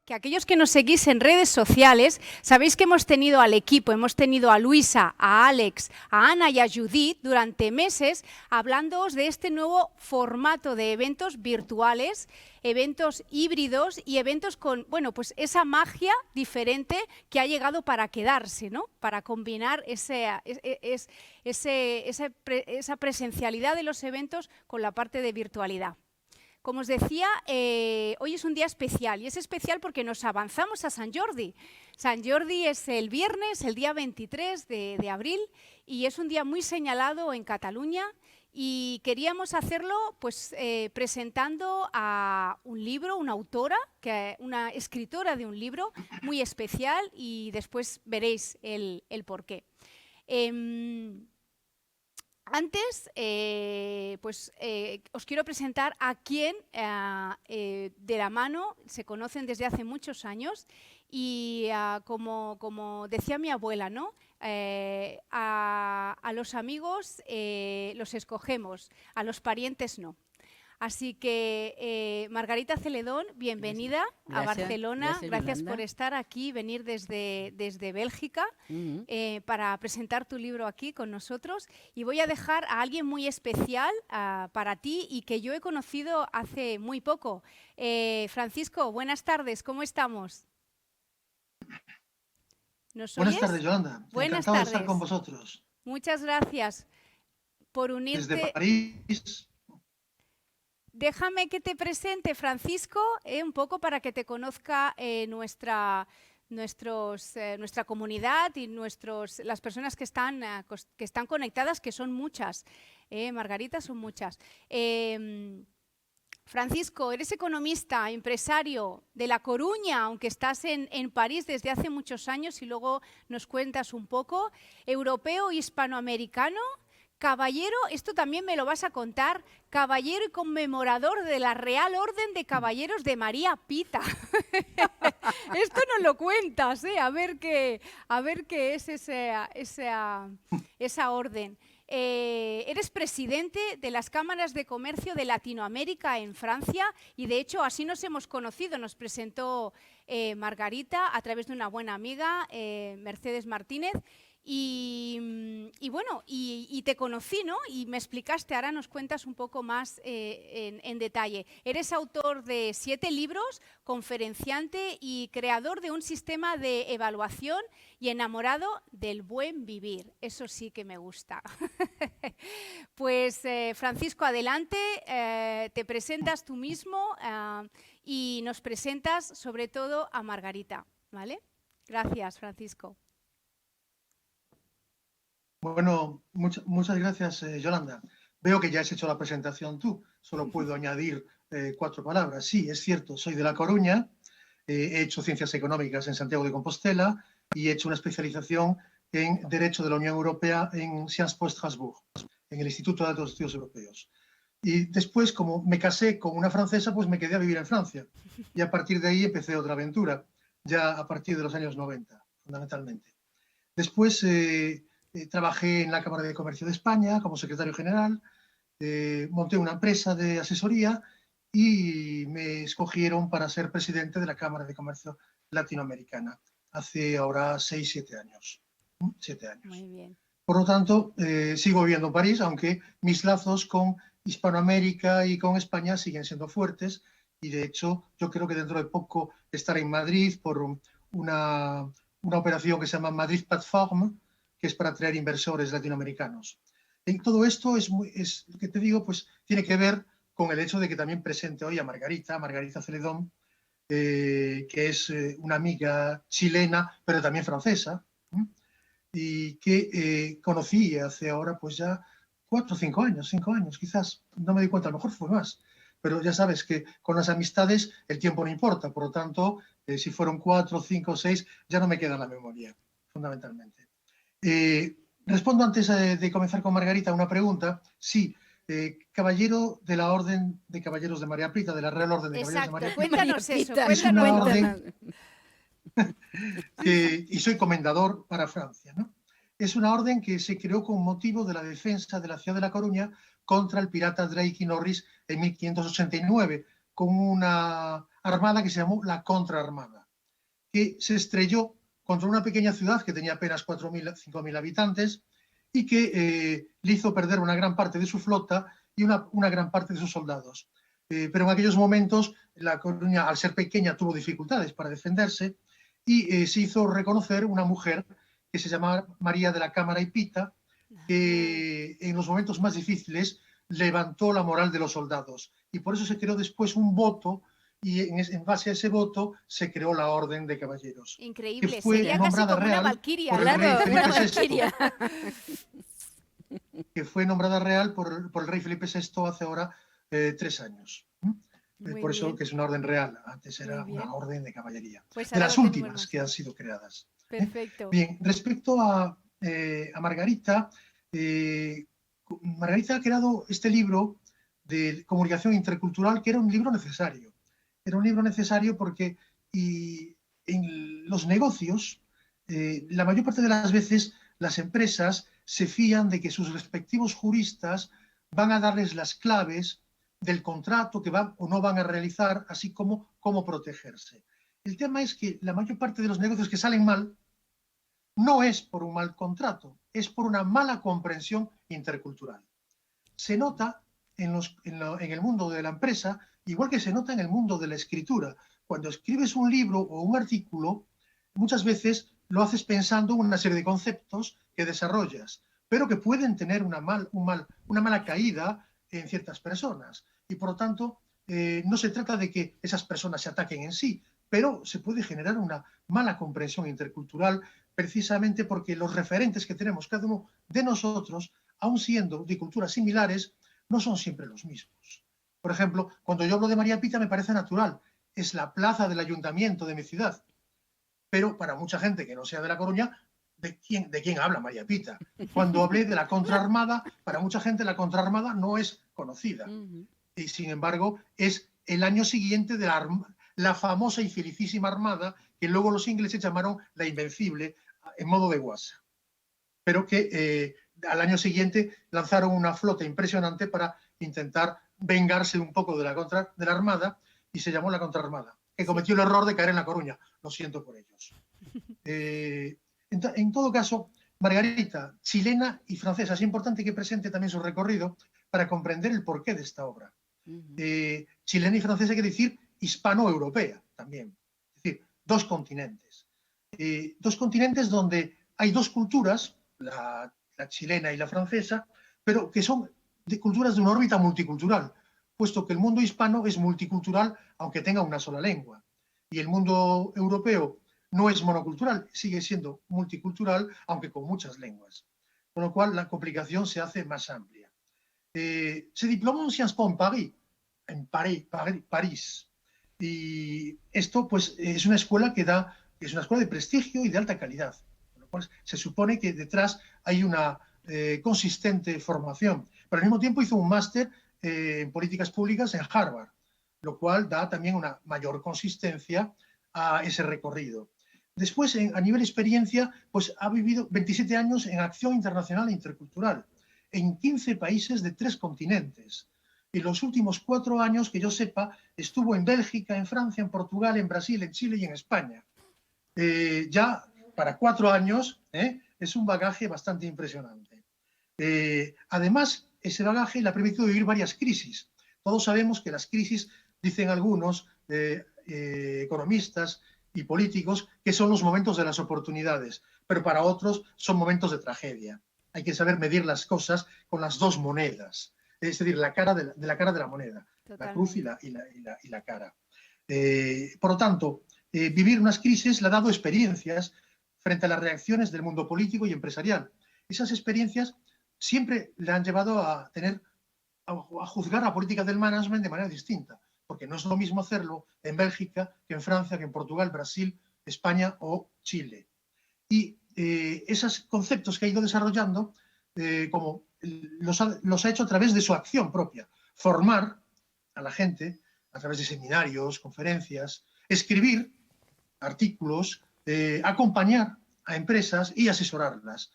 que aquellos que nos seguís en redes sociales, sabéis que hemos tenido al equipo, hemos tenido a Luisa, a Alex, a Ana y a Judith durante meses hablándoos de este nuevo formato de eventos virtuales, eventos híbridos y eventos con, bueno, pues esa magia diferente que ha llegado para quedarse, ¿no? Para combinar esa presencialidad de los eventos con la parte de virtualidad. Como os decía, hoy es un día especial, y es especial porque nos avanzamos a Sant Jordi. Sant Jordi es el viernes, el día 23 de abril, y es un día muy señalado en Cataluña, y queríamos hacerlo pues, presentando a un libro, una autora, una escritora de un libro muy especial, y después veréis el porqué. Antes, os quiero presentar a quien de la mano se conocen desde hace muchos años y como decía mi abuela, ¿no? A los amigos los escogemos, a los parientes no. Así que, Margarita Celedón, bienvenida a Barcelona. Gracias por estar aquí, venir desde Bélgica para presentar tu libro aquí con nosotros. Y voy a dejar a alguien muy especial para ti y que yo he conocido hace muy poco. Francisco, buenas tardes, ¿cómo estamos? ¿Nos oyes? Buenas tardes, Yolanda. Encantado de estar con vosotros. Muchas gracias por unirte. Desde París. Déjame que te presente, Francisco, un poco para que te conozca nuestra comunidad y las personas que están conectadas, que son muchas. Margarita, son muchas. Francisco, eres economista, empresario de La Coruña, aunque estás en París desde hace muchos años y luego nos cuentas un poco. Europeo, hispanoamericano. Caballero, esto también me lo vas a contar, caballero y conmemorador de la Real Orden de Caballeros de María Pita. Esto no lo cuentas, a ver qué es esa orden. Eres presidente de las cámaras de comercio de Latinoamérica en Francia y de hecho así nos hemos conocido, nos presentó Margarita a través de una buena amiga, Mercedes Martínez. Y bueno, y te conocí, ¿no? Y me explicaste, ahora nos cuentas un poco más en detalle. Eres autor de 7 libros, conferenciante y creador de un sistema de evaluación y enamorado del buen vivir. Eso sí que me gusta. Pues Francisco, adelante, te presentas tú mismo y nos presentas sobre todo a Margarita, ¿vale? Gracias, Francisco. Bueno, muchas gracias, Yolanda. Veo que ya has hecho la presentación tú, solo puedo añadir 4 palabras. Sí, es cierto, soy de La Coruña, he hecho Ciencias Económicas en Santiago de Compostela y he hecho una especialización en Derecho de la Unión Europea en Sciences Po Strasbourg, en el Instituto de Altos Estudios Europeos. Y después, como me casé con una francesa, pues me quedé a vivir en Francia. Y a partir de ahí empecé otra aventura, ya a partir de los años 90, fundamentalmente. Después trabajé en la Cámara de Comercio de España como secretario general, monté una empresa de asesoría y me escogieron para ser presidente de la Cámara de Comercio Latinoamericana hace ahora 6-7 años. 7 años. Muy bien. Por lo tanto, sigo viviendo en París, aunque mis lazos con Hispanoamérica y con España siguen siendo fuertes y de hecho yo creo que dentro de poco estaré en Madrid por una operación que se llama Madrid Platform, que es para atraer inversores latinoamericanos. Y todo esto es que te digo, pues tiene que ver con el hecho de que también presente hoy a Margarita Celedón, que es una amiga chilena, pero también francesa, y que conocí hace ahora pues ya 4 o 5 años, 5 años quizás, no me di cuenta, a lo mejor fue más, pero ya sabes que con las amistades el tiempo no importa, por lo tanto, si fueron 4, 5, 6, ya no me queda en la memoria, fundamentalmente. Respondo antes de comenzar con Margarita una pregunta. Sí, caballero de la Orden de Caballeros de María Pita, de la Real Orden de Caballeros de María Pita. Cuéntanos eso, es una orden y soy comendador para Francia, ¿no? Es una orden que se creó con motivo de la defensa de la ciudad de La Coruña contra el pirata Drake y Norris en 1589, con una armada que se llamó la Contraarmada, que se estrelló contra una pequeña ciudad que tenía apenas 4.000, 5.000 habitantes y que le hizo perder una gran parte de su flota y una gran parte de sus soldados. Pero en aquellos momentos La Coruña, al ser pequeña, tuvo dificultades para defenderse y se hizo reconocer una mujer que se llamaba María de la Cámara y Pita, que en los momentos más difíciles levantó la moral de los soldados. Y por eso se creó después un voto y en base a ese voto se creó la Orden de Caballeros. Increíble, que fue sería casi nombrada como una real valquiria. por el rey Claro, una Felipe VI. valquiria. Que fue nombrada real por el rey Felipe VI hace ahora 3 años. Muy Por eso bien. que es una orden real, antes era Muy bien. una orden de caballería. Pues De ahora las lo tenemos últimas más que han claro. sido creadas. Perfecto. Bien, respecto a Margarita, Margarita ha creado este libro de comunicación intercultural, que era un libro necesario. Era un libro necesario porque en los negocios, la mayor parte de las veces, las empresas se fían de que sus respectivos juristas van a darles las claves del contrato que van o no van a realizar, así como cómo protegerse. El tema es que la mayor parte de los negocios que salen mal no es por un mal contrato, es por una mala comprensión intercultural. Se nota en el mundo de la empresa, igual que se nota en el mundo de la escritura. Cuando escribes un libro o un artículo, muchas veces lo haces pensando en una serie de conceptos que desarrollas, pero que pueden tener una mala caída en ciertas personas. Y por lo tanto, no se trata de que esas personas se ataquen en sí, pero se puede generar una mala comprensión intercultural precisamente porque los referentes que tenemos cada uno de nosotros, aun siendo de culturas similares, no son siempre los mismos. Por ejemplo, cuando yo hablo de María Pita me parece natural, es la plaza del ayuntamiento de mi ciudad, pero para mucha gente que no sea de La Coruña, ¿de quién habla María Pita? Cuando hablé de la Contraarmada, para mucha gente la Contraarmada no es conocida. Y sin embargo, es el año siguiente de la famosa y felicísima Armada, que luego los ingleses llamaron la Invencible, en modo de guasa. Pero que al año siguiente lanzaron una flota impresionante para intentar vengarse un poco de la Armada, y se llamó la Contraarmada, que cometió el error de caer en La Coruña. Lo siento por ellos. En todo caso, Margarita, chilena y francesa, es importante que presente también su recorrido para comprender el porqué de esta obra. Chilena y francesa quiere decir hispano-europea también, es decir, dos continentes. Dos continentes donde hay dos culturas, la chilena y la francesa, pero que son culturas de una órbita multicultural, puesto que el mundo hispano es multicultural aunque tenga una sola lengua, y el mundo europeo no es monocultural, sigue siendo multicultural aunque con muchas lenguas, con lo cual la complicación se hace más amplia. Se diplomó en Sciences Po en París, y esto pues es una escuela es una escuela de prestigio y de alta calidad, con lo cual se supone que detrás hay una consistente formación, pero al mismo tiempo hizo un máster en políticas públicas en Harvard, lo cual da también una mayor consistencia a ese recorrido. Después, a nivel experiencia, pues ha vivido 27 años en acción internacional e intercultural, en 15 países de 3 continentes. En los últimos 4 años, que yo sepa, estuvo en Bélgica, en Francia, en Portugal, en Brasil, en Chile y en España. Ya para 4 años es un bagaje bastante impresionante. Además, ese bagaje le ha permitido vivir varias crisis. Todos sabemos que las crisis, dicen algunos economistas y políticos, que son los momentos de las oportunidades, pero para otros son momentos de tragedia. Hay que saber medir las cosas con las dos monedas, es decir, la cara de la moneda. Totalmente. La cruz y la cara. Por lo tanto, vivir unas crisis le ha dado experiencias frente a las reacciones del mundo político y empresarial. Esas experiencias siempre le han llevado a juzgar la política del management de manera distinta, porque no es lo mismo hacerlo en Bélgica que en Francia, que en Portugal, Brasil, España o Chile. Y esos conceptos que ha ido desarrollando, como los ha hecho a través de su acción propia. Formar a la gente a través de seminarios, conferencias, escribir artículos, acompañar a empresas y asesorarlas.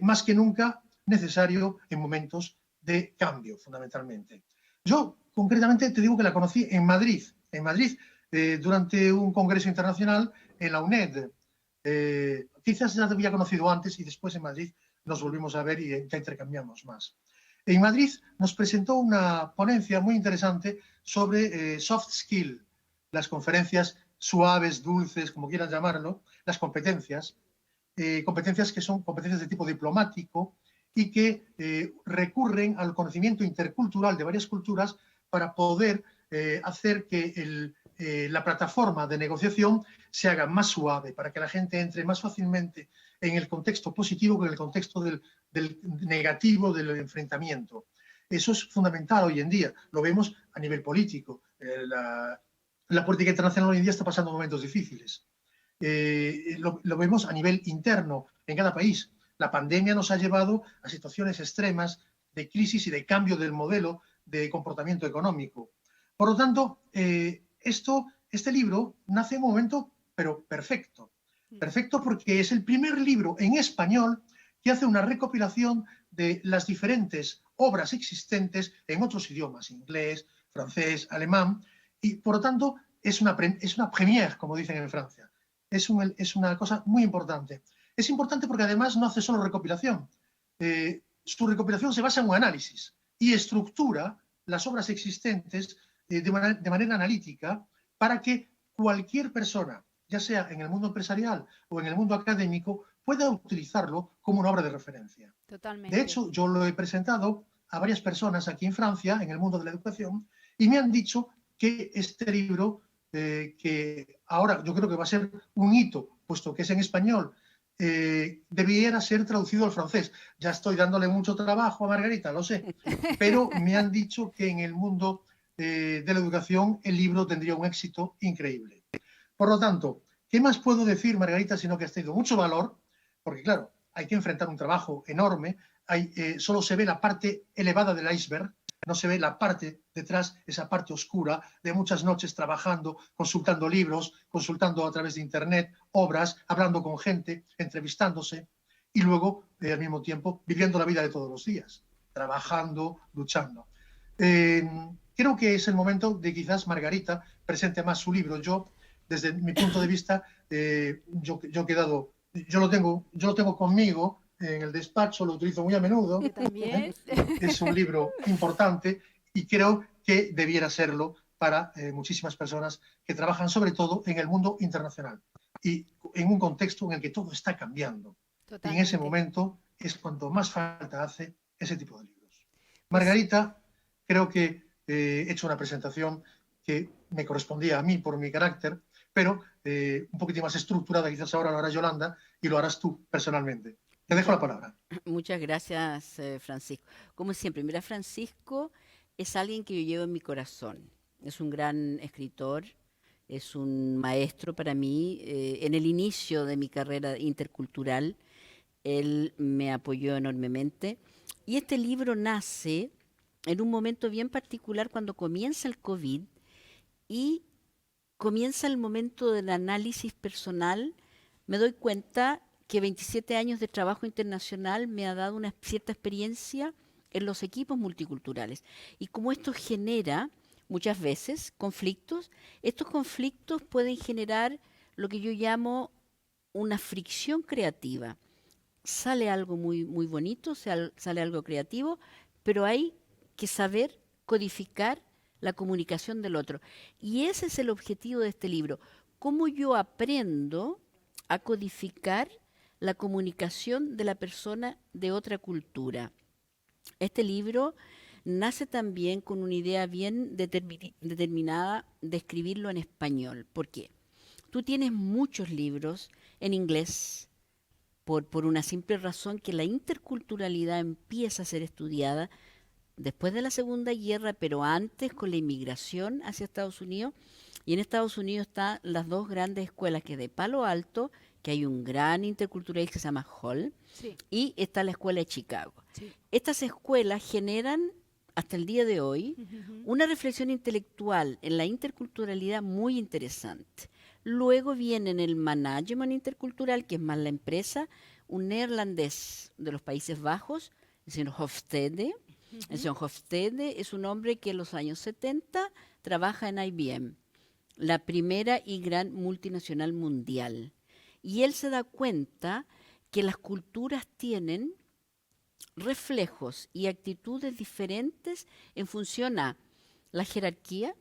Más que nunca necesario en momentos de cambio, fundamentalmente. Yo, concretamente, te digo que la conocí en Madrid. En Madrid durante un congreso internacional en la UNED. Quizás ya te había conocido antes y después en Madrid nos volvimos a ver y ya intercambiamos más. En Madrid nos presentó una ponencia muy interesante sobre soft skill, las conferencias suaves, dulces, como quieran llamarlo, las competencias, competencias que son competencias de tipo diplomático y que recurren al conocimiento intercultural de varias culturas para poder hacer que la plataforma de negociación se haga más suave, para que la gente entre más fácilmente en el contexto positivo que en el contexto del negativo, del enfrentamiento. Eso es fundamental hoy en día. Lo vemos a nivel político. La política internacional hoy en día está pasando momentos difíciles. Lo vemos a nivel interno, en cada país. La pandemia nos ha llevado a situaciones extremas de crisis y de cambio del modelo de comportamiento económico. Por lo tanto, este libro nace en un momento, pero perfecto. Perfecto porque es el primer libro en español que hace una recopilación de las diferentes obras existentes en otros idiomas, inglés, francés, alemán, y por lo tanto es una première, como dicen en Francia. Es una cosa muy importante. Es importante porque además no hace solo recopilación. Su recopilación se basa en un análisis y estructura las obras existentes de manera analítica para que cualquier persona, ya sea en el mundo empresarial o en el mundo académico, pueda utilizarlo como una obra de referencia. Totalmente. De hecho, yo lo he presentado a varias personas aquí en Francia, en el mundo de la educación, y me han dicho que este libro, que ahora yo creo que va a ser un hito, puesto que es en español, debiera ser traducido al francés. Ya estoy dándole mucho trabajo a Margarita, lo sé, pero me han dicho que en el mundo de la educación el libro tendría un éxito increíble. Por lo tanto, ¿qué más puedo decir, Margarita, sino que has tenido mucho valor? Porque, claro, hay que enfrentar un trabajo enorme, solo se ve la parte elevada del iceberg, no se ve la parte detrás, esa parte oscura de muchas noches trabajando, consultando libros, consultando a través de internet, obras, hablando con gente, entrevistándose y luego, al mismo tiempo, viviendo la vida de todos los días, trabajando, luchando. Creo que es el momento de quizás Margarita presente más su libro. Yo, desde mi punto de vista, yo lo tengo conmigo en el despacho, lo utilizo muy a menudo. Yo también. Es un libro importante y creo que debiera serlo para muchísimas personas que trabajan sobre todo en el mundo internacional y en un contexto en el que todo está cambiando. Totalmente. Y en ese momento es cuanto más falta hace ese tipo de libros. Margarita, creo que he hecho una presentación que me correspondía a mí por mi carácter, pero un poquitín más estructurada, quizás ahora lo hará Yolanda y lo harás tú personalmente. Te dejo la palabra. Muchas gracias, Francisco. Como siempre, mira, Francisco es alguien que yo llevo en mi corazón. Es un gran escritor, es un maestro para mí. En el inicio de mi carrera intercultural, él me apoyó enormemente. Y este libro nace en un momento bien particular cuando comienza el COVID y comienza el momento del análisis personal. Me doy cuenta que 27 años de trabajo internacional me ha dado una cierta experiencia en los equipos multiculturales. Y como esto genera muchas veces conflictos, estos conflictos pueden generar lo que yo llamo una fricción creativa. Sale algo muy, muy bonito, sale algo creativo, pero hay que saber codificar la comunicación del otro. Y ese es el objetivo de este libro. Cómo yo aprendo a codificar la comunicación de la persona de otra cultura. Este libro nace también con una idea bien determinada de escribirlo en español. ¿Por qué? Tú tienes muchos libros en inglés por una simple razón que la interculturalidad empieza a ser estudiada después de la Segunda Guerra, pero antes con la inmigración hacia Estados Unidos. Y en Estados Unidos están las dos grandes escuelas, que es de Palo Alto, que hay un gran interculturalista que se llama Hall, sí, y está la escuela de Chicago. Sí. Estas escuelas generan, hasta el día de hoy, una reflexión intelectual en la interculturalidad muy interesante. Luego viene en el management intercultural, que es más la empresa, un neerlandés de los Países Bajos, el señor Hofstede. El señor Hofstede es un hombre que en los años 70 trabaja en IBM. la primera y gran multinacional mundial. Y él se da cuenta que las culturas tienen reflejos y actitudes diferentes en función a la jerarquía.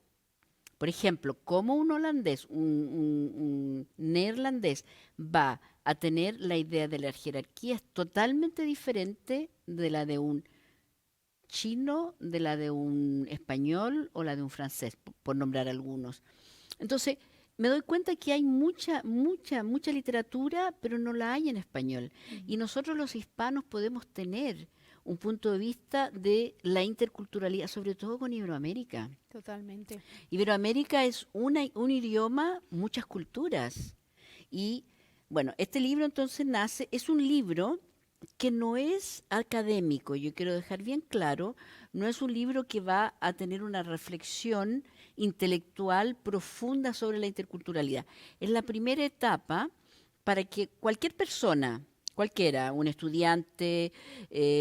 Por ejemplo, cómo un holandés, un neerlandés va a tener la idea de la jerarquía es totalmente diferente de la de un chino, de la de un español o la de un francés, por nombrar algunos. Entonces, me doy cuenta que hay mucha literatura, pero no la hay en español. Y nosotros los hispanos podemos tener un punto de vista de la interculturalidad, sobre todo con Iberoamérica. Totalmente. Iberoamérica es un idioma, muchas culturas. Y bueno, este libro entonces nace, es un libro que no es académico, yo quiero dejar bien claro, no es un libro que va a tener una reflexión intelectual profunda sobre la interculturalidad. Es la primera etapa para que cualquier persona, cualquiera, un estudiante,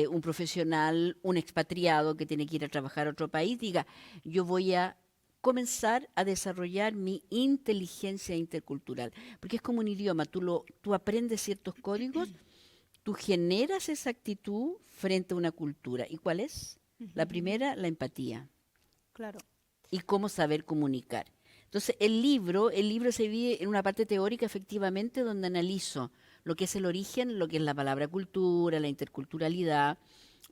un profesional, un expatriado que tiene que ir a trabajar a otro país, diga, yo voy a comenzar a desarrollar mi inteligencia intercultural, porque es como un idioma, tú aprendes ciertos códigos, tú generas esa actitud frente a una cultura. ¿Y cuál es? La primera, la empatía. Claro. Y cómo saber comunicar. Entonces, el libro se divide en una parte teórica, efectivamente, donde analizo lo que es el origen, lo que es la palabra cultura, la interculturalidad.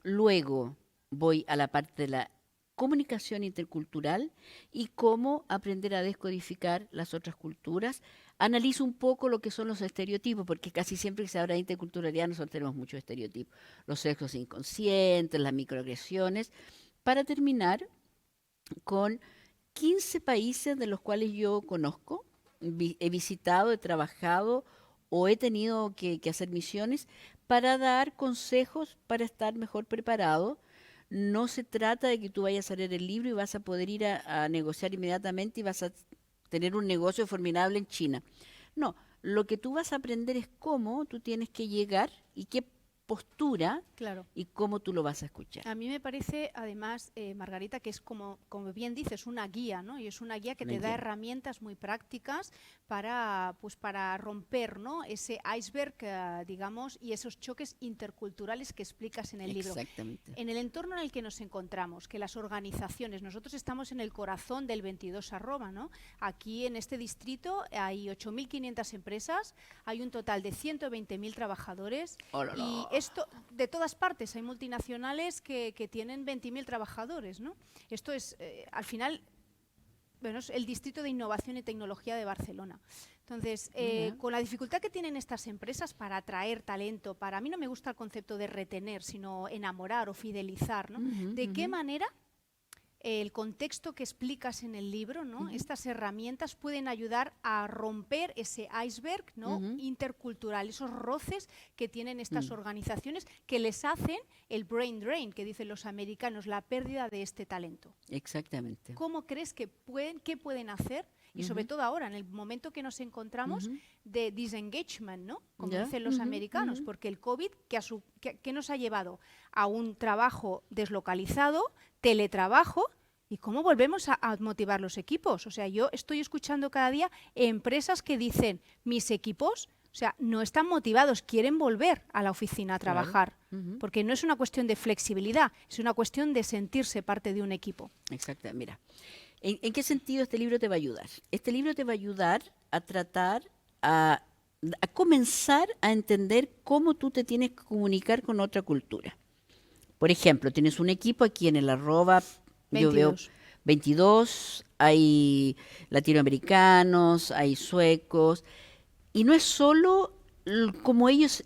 Luego voy a la parte de la comunicación intercultural y cómo aprender a descodificar las otras culturas. Analizo un poco lo que son los estereotipos, porque casi siempre que se habla de interculturalidad nosotros tenemos muchos estereotipos. Los sesgos inconscientes, las microagresiones, para terminar con 15 países de los cuales yo conozco, he visitado, he trabajado o he tenido que hacer misiones para dar consejos para estar mejor preparado. No se trata de que tú vayas a leer el libro y vas a poder ir a negociar inmediatamente y vas a tener un negocio formidable en China. No, lo que tú vas a aprender es cómo tú tienes que llegar y qué postura Claro. y cómo tú lo vas a escuchar. A mí me parece, además, Margarita, que es como bien dices, una guía, ¿no? Y es una guía que Una te da guía. herramientas muy prácticas para romper, ¿no? Ese iceberg, digamos, y esos choques interculturales que explicas en el libro. Exactamente. En el entorno en el que nos encontramos, que las organizaciones, nosotros estamos en el corazón del 22 arroba, ¿no? Aquí en este distrito hay 8.500 empresas, hay un total de 120.000 trabajadores. Oh, la, la. Y esto de todas partes, hay multinacionales que tienen 20.000 trabajadores, ¿no? Esto es, al final, bueno, es el Distrito de Innovación y Tecnología de Barcelona. Entonces, con la dificultad que tienen estas empresas para atraer talento, a mí no me gusta el concepto de retener, sino enamorar o fidelizar, ¿no? ¿De qué manera el contexto que explicas en el libro, ¿no? Estas herramientas pueden ayudar a romper ese iceberg, ¿no? Intercultural, esos roces que tienen estas organizaciones que les hacen el brain drain, que dicen los americanos, la pérdida de este talento? Exactamente. ¿Cómo crees que qué pueden hacer? Y sobre todo ahora, en el momento que nos encontramos de disengagement, ¿no? Como dicen los americanos, porque el COVID, ¿qué nos ha llevado? A un trabajo deslocalizado, teletrabajo, ¿y cómo volvemos a motivar los equipos? O sea, yo estoy escuchando cada día empresas que dicen, mis equipos, o sea, no están motivados, quieren volver a la oficina a trabajar, porque no es una cuestión de flexibilidad, es una cuestión de sentirse parte de un equipo. Exacto, mira. ¿En qué sentido este libro te va a ayudar? Este libro te va a ayudar a tratar, a comenzar a entender cómo tú te tienes que comunicar con otra cultura. Por ejemplo, tienes un equipo aquí en el arroba, 22. yo veo 22, hay latinoamericanos, hay suecos, y no es solo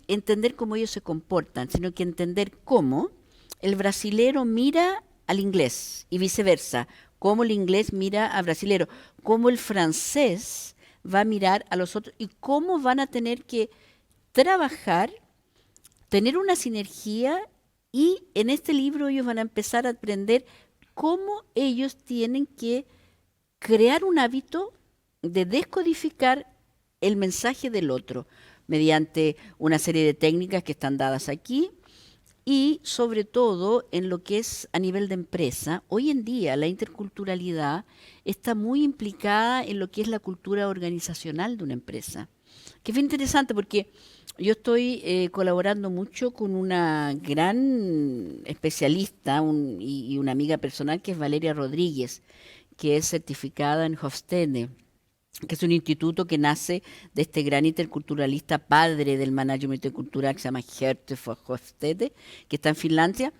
entender cómo ellos se comportan, sino que entender cómo el brasilero mira al inglés y viceversa, cómo el inglés mira al brasilero, cómo el francés va a mirar a los otros y cómo van a tener que trabajar, tener una sinergia, y en este libro ellos van a empezar a aprender cómo ellos tienen que crear un hábito de descodificar el mensaje del otro mediante una serie de técnicas que están dadas aquí. y sobre todo en lo que es a nivel de empresa. Hoy en día la interculturalidad está muy implicada en lo que es la cultura organizacional de una empresa, que fue interesante porque yo estoy colaborando mucho con una gran especialista y una amiga personal que es Valeria Rodríguez, que es certificada en Hofstede, que es un instituto que nace de este gran interculturalista padre del management intercultural que se llama Gert von Hofstede, que está en Finlandia,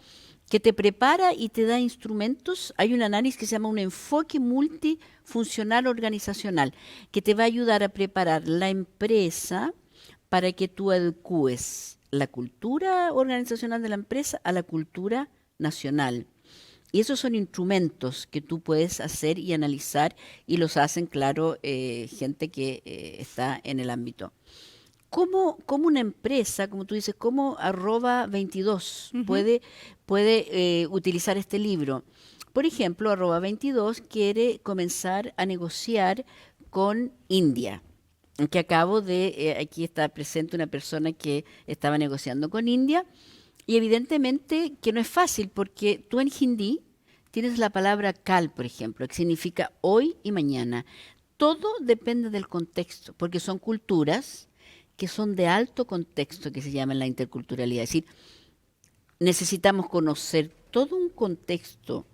que te prepara y te da instrumentos. Hay un análisis que se llama un enfoque multifuncional organizacional, que te va a ayudar a preparar la empresa para que tú adecues la cultura organizacional de la empresa a la cultura nacional. Y esos son instrumentos que tú puedes hacer y analizar, y los hacen, claro, gente que está en el ámbito. ¿Cómo una empresa, como tú dices, cómo @22 puede utilizar este libro? Por ejemplo, @22 quiere comenzar a negociar con India, que acabo de, aquí está presente una persona que estaba negociando con India, y evidentemente que no es fácil, porque tú en hindi tienes la palabra kal, por ejemplo, que significa hoy y mañana. Todo depende del contexto, porque son culturas que son de alto contexto, que se llama la interculturalidad. Es decir, necesitamos conocer todo un contexto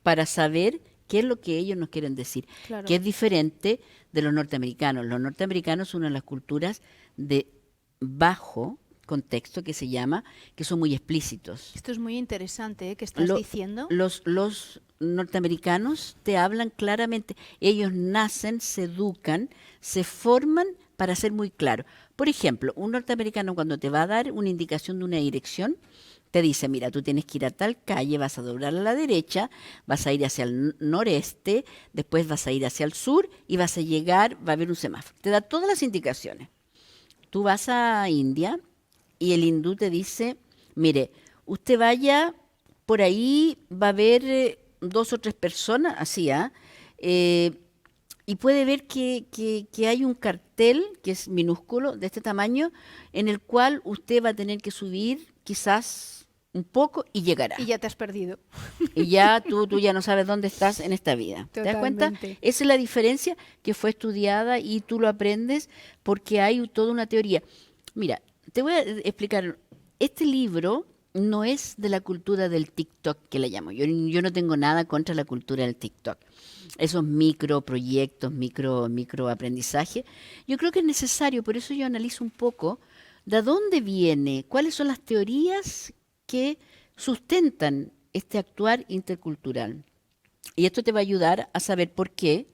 para saber qué es lo que ellos nos quieren decir, Claro. que es diferente de los norteamericanos. Los norteamericanos son una de las culturas de bajo contexto, que se llama, que son muy explícitos. Esto es muy interesante, ¿eh? ¿Qué estás diciendo? Los norteamericanos te hablan claramente. Ellos nacen, se educan, se forman para ser muy claros. Por ejemplo, un norteamericano cuando te va a dar una indicación de una dirección, te dice, mira, tú tienes que ir a tal calle, vas a doblar a la derecha, vas a ir hacia el noreste, después vas a ir hacia el sur y vas a llegar, va a haber un semáforo. Te da todas las indicaciones. Tú vas a India y el hindú te dice, mire, usted vaya por ahí, va a haber 2 o 3 personas, así, y puede ver que hay un cartel que es minúsculo, de este tamaño, en el cual usted va a tener que subir quizás un poco y llegará. Y ya te has perdido. Y ya tú ya no sabes dónde estás en esta vida. ¿Te das cuenta? Totalmente. Esa es la diferencia, que fue estudiada y tú lo aprendes porque hay toda una teoría. Mira, te voy a explicar. Este libro no es de la cultura del TikTok, que le llamo. Yo no tengo nada contra la cultura del TikTok. Esos microproyectos, micro aprendizaje. Yo creo que es necesario, por eso yo analizo un poco de dónde viene, cuáles son las teorías que sustentan este actuar intercultural. Y esto te va a ayudar a saber por qué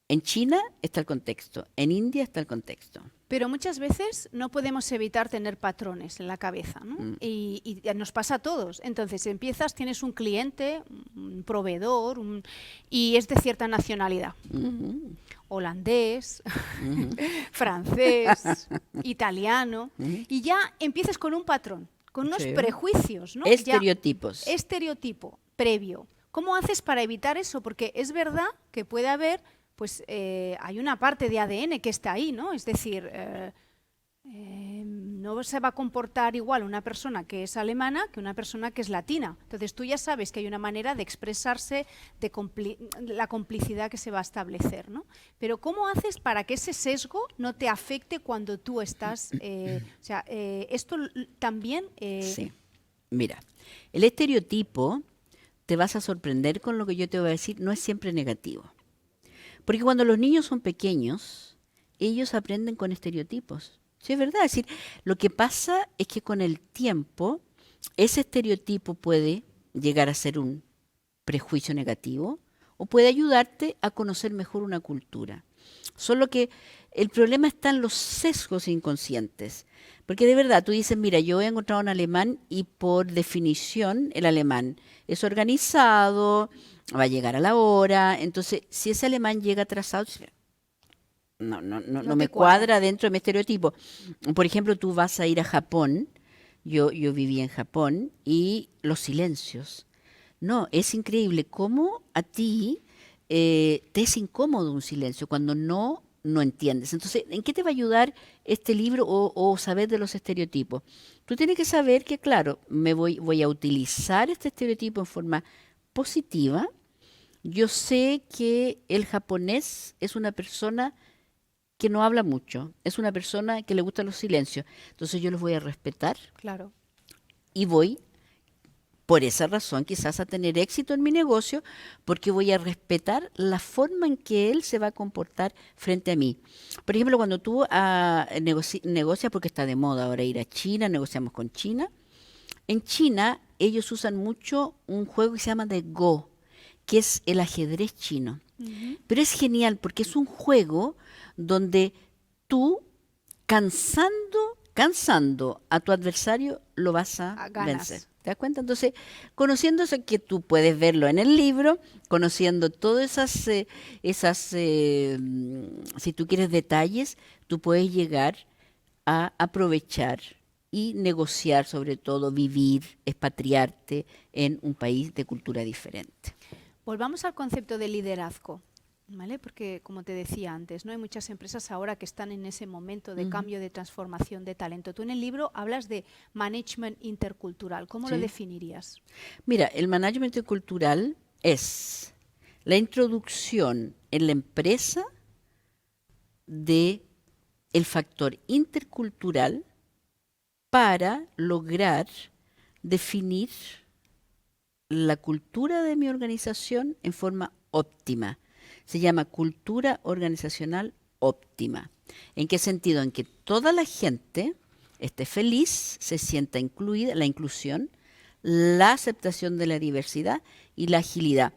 en China está el contexto, en India está el contexto. Pero muchas veces no podemos evitar tener patrones en la cabeza, ¿no? Y nos pasa a todos. Entonces empiezas, tienes un cliente, un proveedor, y es de cierta nacionalidad. Holandés, francés, italiano, y ya empiezas con un patrón, con unos prejuicios, ¿no? Estereotipos. Ya, estereotipo previo. ¿Cómo haces para evitar eso? Porque es verdad que puede haber, pues hay una parte de ADN que está ahí, ¿no? Es decir, no se va a comportar igual una persona que es alemana que una persona que es latina. Entonces tú ya sabes que hay una manera de expresarse, de la complicidad que se va a establecer, ¿no? Pero ¿cómo haces para que ese sesgo no te afecte cuando tú estás... esto también... Sí. Mira, el estereotipo, te vas a sorprender con lo que yo te voy a decir, no es siempre negativo. Porque cuando los niños son pequeños, ellos aprenden con estereotipos. Sí, es verdad. Es decir, lo que pasa es que con el tiempo, ese estereotipo puede llegar a ser un prejuicio negativo o puede ayudarte a conocer mejor una cultura. Solo que el problema está en los sesgos inconscientes. Porque de verdad, tú dices, mira, yo he encontrado un alemán y por definición el alemán es organizado, va a llegar a la hora. Entonces, si ese alemán llega atrasado, no me cuadra dentro de mi estereotipo. Por ejemplo, tú vas a ir a Japón, yo viví en Japón, y los silencios. No, es increíble cómo a ti te es incómodo un silencio cuando no no entiendes. Entonces, ¿en qué te va a ayudar este libro o saber de los estereotipos? Tú tienes que saber que, claro, voy a utilizar este estereotipo en forma positiva. Yo sé que el japonés es una persona que no habla mucho, es una persona que le gustan los silencios. Entonces yo los voy a respetar Claro. y voy, por esa razón, quizás a tener éxito en mi negocio, porque voy a respetar la forma en que él se va a comportar frente a mí. Por ejemplo, cuando tú negocias, porque está de moda ahora ir a China, negociamos con China. En China ellos usan mucho un juego que se llama de Go, que es el ajedrez chino. Pero es genial porque es un juego donde tú, cansando a tu adversario, lo vas a Ganas. vencer. ¿Te das cuenta? Entonces, conociendo eso, que tú puedes verlo en el libro, conociendo todas si tú quieres detalles, tú puedes llegar a aprovechar y negociar, sobre todo, vivir, expatriarte en un país de cultura diferente. Volvamos al concepto de liderazgo, ¿vale? Porque, como te decía antes, ¿no? Hay muchas empresas ahora que están en ese momento de cambio, de transformación de talento. Tú en el libro hablas de management intercultural. ¿Cómo lo definirías? Mira, el management intercultural es la introducción en la empresa de el factor intercultural para lograr definir la cultura de mi organización en forma óptima. Se llama cultura organizacional óptima. ¿En qué sentido? En que toda la gente esté feliz, se sienta incluida, la inclusión, la aceptación de la diversidad y la agilidad.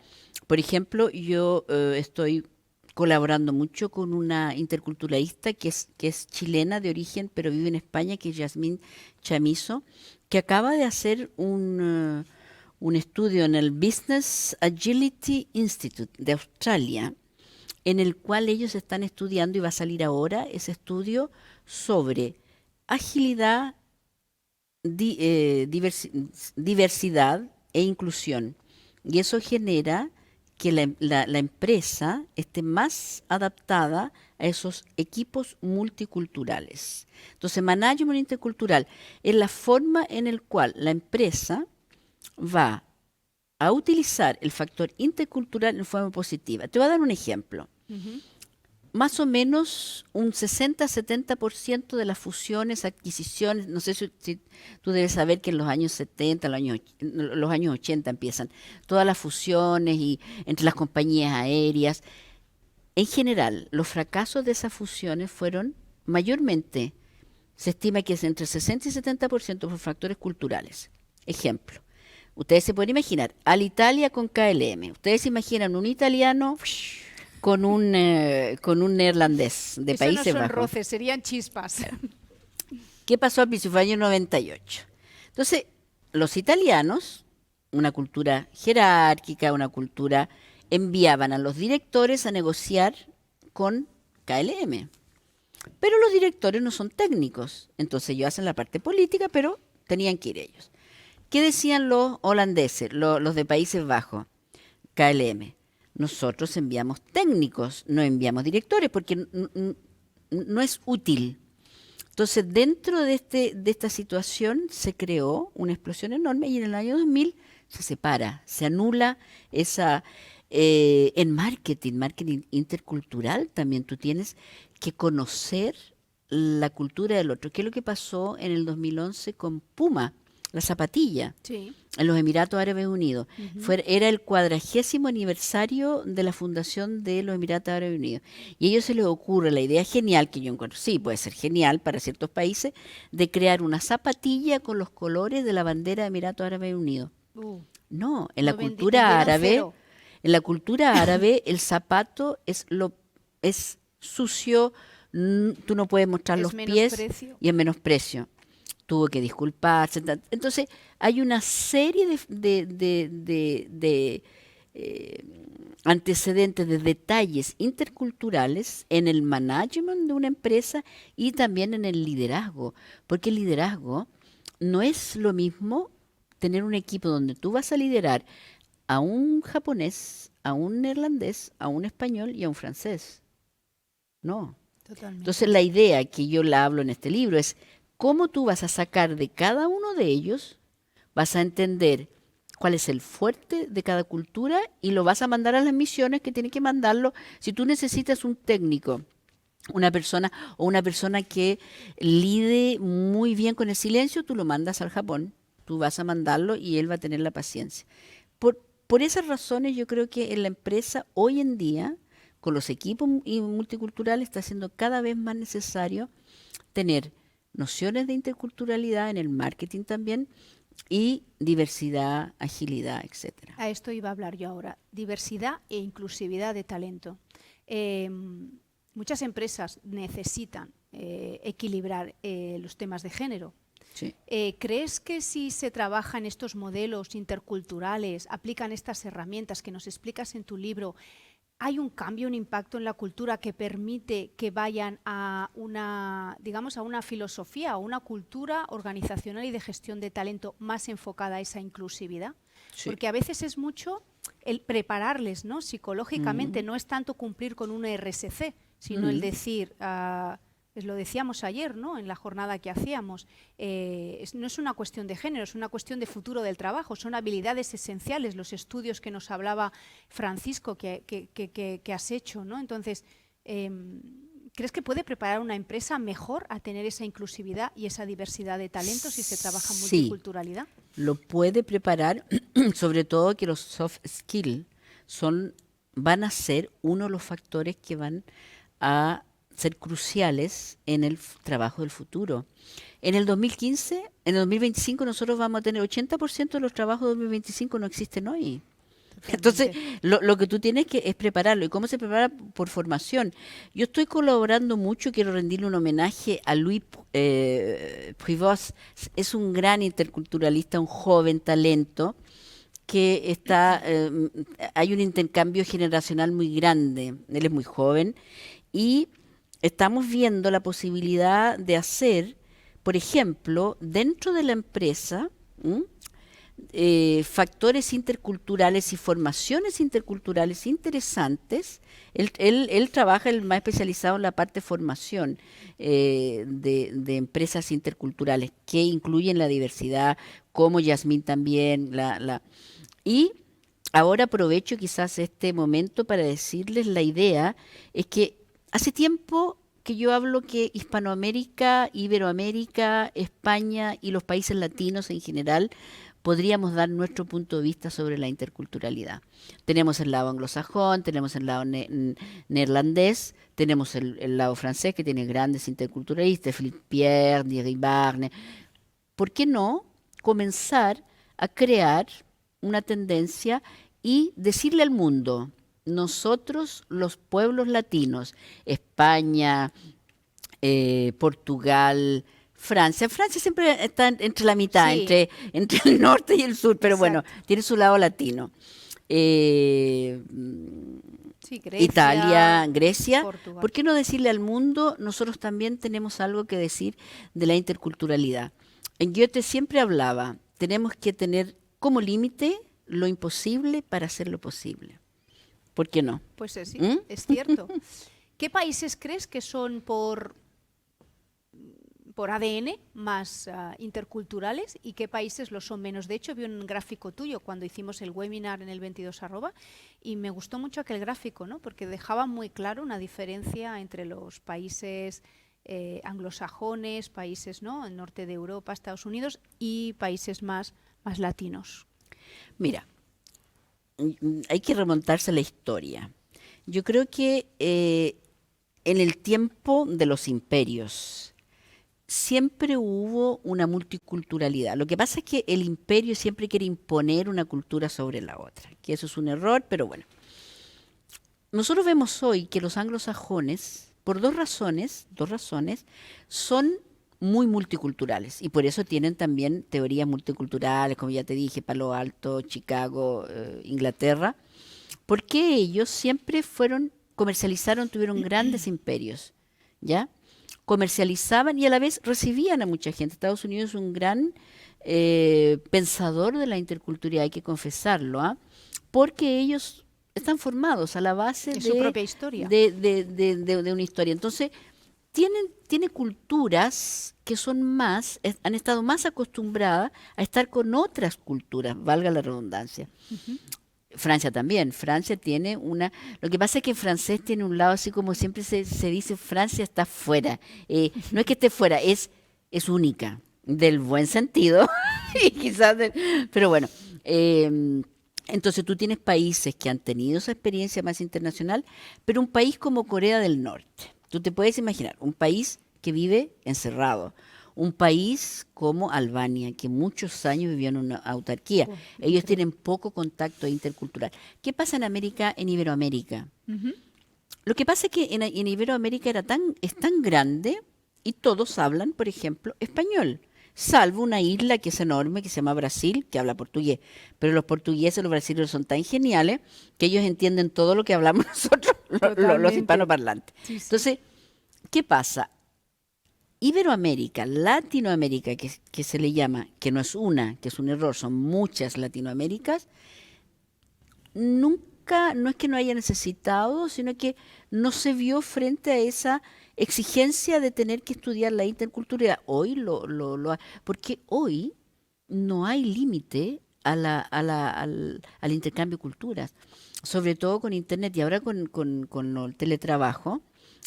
Por ejemplo, yo estoy colaborando mucho con una interculturalista que es chilena de origen, pero vive en España, que es Yasmín Chamizo, que acaba de hacer un estudio en el Business Agility Institute de Australia, en el cual ellos están estudiando, y va a salir ahora ese estudio, sobre agilidad, diversidad e inclusión. Y eso genera que la empresa esté más adaptada a esos equipos multiculturales. Entonces, management intercultural es la forma en la cual la empresa va a utilizar el factor intercultural en forma positiva. Te voy a dar un ejemplo. Más o menos un 60-70% de las fusiones, adquisiciones, no sé si tú debes saber que en los años 70, los años 80 empiezan todas las fusiones y entre las compañías aéreas. En general, los fracasos de esas fusiones fueron mayormente, se estima que es entre 60 y 70% por factores culturales. Ejemplo. Ustedes se pueden imaginar, Alitalia con KLM. Ustedes se imaginan un italiano con un neerlandés de Eso Países no son Bajos. roces, serían chispas. ¿Qué pasó al principio del año 98? Entonces, los italianos, una cultura jerárquica, una cultura, enviaban a los directores a negociar con KLM. Pero los directores no son técnicos, entonces ellos hacen la parte política, pero tenían que ir ellos. ¿Qué decían los holandeses, los de Países Bajos? KLM. Nosotros enviamos técnicos, no enviamos directores, porque no es útil. Entonces, dentro de esta situación se creó una explosión enorme y en el año 2000 se separa, se anula esa... en marketing intercultural, también tú tienes que conocer la cultura del otro. ¿Qué es lo que pasó en el 2011 con Puma? La zapatilla, Sí. en los Emiratos Árabes Unidos. Era el 40º aniversario de la fundación de los Emiratos Árabes Unidos. Y a ellos se les ocurre la idea genial, que yo encuentro, sí, puede ser genial para ciertos países, de crear una zapatilla con los colores de la bandera de Emiratos Árabes Unidos. No, en la cultura árabe, el zapato es sucio, tú no puedes mostrar los pies y es menosprecio. Tuvo que disculparse. Entonces, hay una serie de antecedentes, de detalles interculturales en el management de una empresa y también en el liderazgo. Porque el liderazgo no es lo mismo tener un equipo donde tú vas a liderar a un japonés, a un neerlandés, a un español y a un francés. No. Totalmente. Entonces la idea que yo la hablo en este libro es cómo tú vas a sacar de cada uno de ellos, vas a entender cuál es el fuerte de cada cultura y lo vas a mandar a las misiones que tienen que mandarlo. Si tú necesitas un técnico, una persona o una persona que lide muy bien con el silencio, tú lo mandas al Japón, tú vas a mandarlo y él va a tener la paciencia. Por esas razones yo creo que en la empresa hoy en día, con los equipos multiculturales, está siendo cada vez más necesario tener nociones de interculturalidad en el marketing también y diversidad, agilidad, etcétera. A esto iba a hablar yo ahora, diversidad e inclusividad de talento. Muchas empresas necesitan equilibrar los temas de género. Sí. ¿Crees que si se trabaja en estos modelos interculturales, aplican estas herramientas que nos explicas en tu libro, hay un cambio, un impacto en la cultura que permite que vayan a una, digamos, a una filosofía, a una cultura organizacional y de gestión de talento más enfocada a esa inclusividad? Sí. Porque a veces es mucho el prepararles, ¿no? Psicológicamente, no es tanto cumplir con una RSC, sino el decir, lo decíamos ayer, ¿no? En la jornada que hacíamos, no es una cuestión de género, es una cuestión de futuro del trabajo, son habilidades esenciales, los estudios que nos hablaba Francisco que has hecho, ¿no? Entonces, ¿crees que puede preparar una empresa mejor a tener esa inclusividad y esa diversidad de talentos si se trabaja en multiculturalidad? Lo puede preparar, sobre todo que los soft skills van a ser uno de los factores que van a ser cruciales en el trabajo del futuro. En el 2015, en el 2025 nosotros vamos a tener 80% de los trabajos de 2025 no existen hoy. Totalmente. Entonces, lo que tú tienes que es prepararlo. ¿Y cómo se prepara? Por formación. Yo estoy colaborando mucho, quiero rendirle un homenaje a Louis Prevost. Es un gran interculturalista, un joven talento, que está, hay un intercambio generacional muy grande. Él es muy joven y estamos viendo la posibilidad de hacer, por ejemplo, dentro de la empresa, factores interculturales y formaciones interculturales interesantes. Él trabaja, el más especializado en la parte de formación de empresas interculturales, que incluyen la diversidad, como Yasmín también. Y ahora aprovecho quizás este momento para decirles la idea, es que hace tiempo que yo hablo que Hispanoamérica, Iberoamérica, España y los países latinos en general podríamos dar nuestro punto de vista sobre la interculturalidad. Tenemos el lado anglosajón, tenemos el lado neerlandés, tenemos el lado francés que tiene grandes interculturalistas, Philippe Pierre, Thierry Barne. ¿Por qué no comenzar a crear una tendencia y decirle al mundo: nosotros, los pueblos latinos, España, Portugal, Francia siempre está entre la mitad, Sí. entre el norte y el sur, pero Exacto. bueno, tiene su lado latino. Sí, Grecia, Italia, Grecia. Portugal. ¿Por qué no decirle al mundo, nosotros también tenemos algo que decir de la interculturalidad? En Goethe siempre hablaba, tenemos que tener como límite lo imposible para hacer lo posible. ¿Por qué no? Pues sí, es cierto. ¿Qué países crees que son por ADN más interculturales y qué países lo son menos? De hecho, vi un gráfico tuyo cuando hicimos el webinar en el 22 @ y me gustó mucho aquel gráfico, ¿no? Porque dejaba muy claro una diferencia entre los países anglosajones, países, ¿no?, el norte de Europa, Estados Unidos, y países más latinos. Mira, hay que remontarse a la historia. Yo creo que en el tiempo de los imperios siempre hubo una multiculturalidad. Lo que pasa es que el imperio siempre quiere imponer una cultura sobre la otra, que eso es un error, pero bueno. Nosotros vemos hoy que los anglosajones, por dos razones, son muy multiculturales y por eso tienen también teorías multiculturales, como ya te dije, Palo Alto, Chicago, Inglaterra, porque ellos siempre comercializaron, tuvieron grandes imperios, ¿ya? Comercializaban y a la vez recibían a mucha gente. Estados Unidos es un gran pensador de la interculturalidad, hay que confesarlo, porque ellos están formados a la base de su propia historia. De una historia. Entonces, tiene culturas que han estado más acostumbradas a estar con otras culturas, valga la redundancia. Francia también. Francia tiene lo que pasa es que en francés tiene un lado así como siempre se dice, Francia está fuera. No es que esté fuera, es única, del buen sentido. Y quizás pero bueno, entonces tú tienes países que han tenido esa experiencia más internacional, pero un país como Corea del Norte, tú te puedes imaginar, un país que vive encerrado, un país como Albania, que muchos años vivió en una autarquía. Ellos tienen poco contacto intercultural. ¿Qué pasa en América, en Iberoamérica? Lo que pasa es que en Iberoamérica es tan grande y todos hablan, por ejemplo, español. Salvo una isla que es enorme, que se llama Brasil, que habla portugués. Pero los portugueses, los brasileños son tan geniales que ellos entienden todo lo que hablamos nosotros, los hispanoparlantes. Sí. Entonces, ¿qué pasa? Iberoamérica, Latinoamérica, que se le llama, que no es una, que es un error, son muchas Latinoaméricas, nunca, no es que no haya necesitado, sino que no se vio frente a esa exigencia de tener que estudiar la interculturalidad. Hoy porque hoy no hay límite al intercambio de culturas, sobre todo con Internet y ahora con el teletrabajo.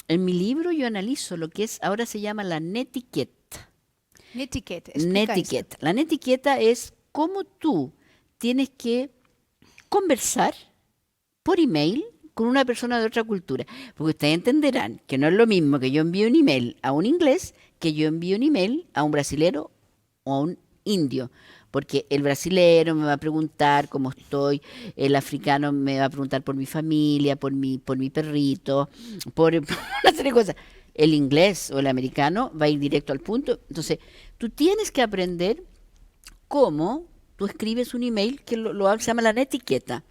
En mi libro yo analizo lo que ahora se llama la netiquette. Netiquette. La netiqueta es cómo tú tienes que conversar por email con una persona de otra cultura. Porque ustedes entenderán que no es lo mismo que yo envíe un email a un inglés que yo envíe un email a un brasilero o a un indio. Porque el brasilero me va a preguntar cómo estoy, el africano me va a preguntar por mi familia, por mi perrito, por una serie de cosas. El inglés o el americano va a ir directo al punto. Entonces, tú tienes que aprender cómo tú escribes un email, que se llama la netiqueta,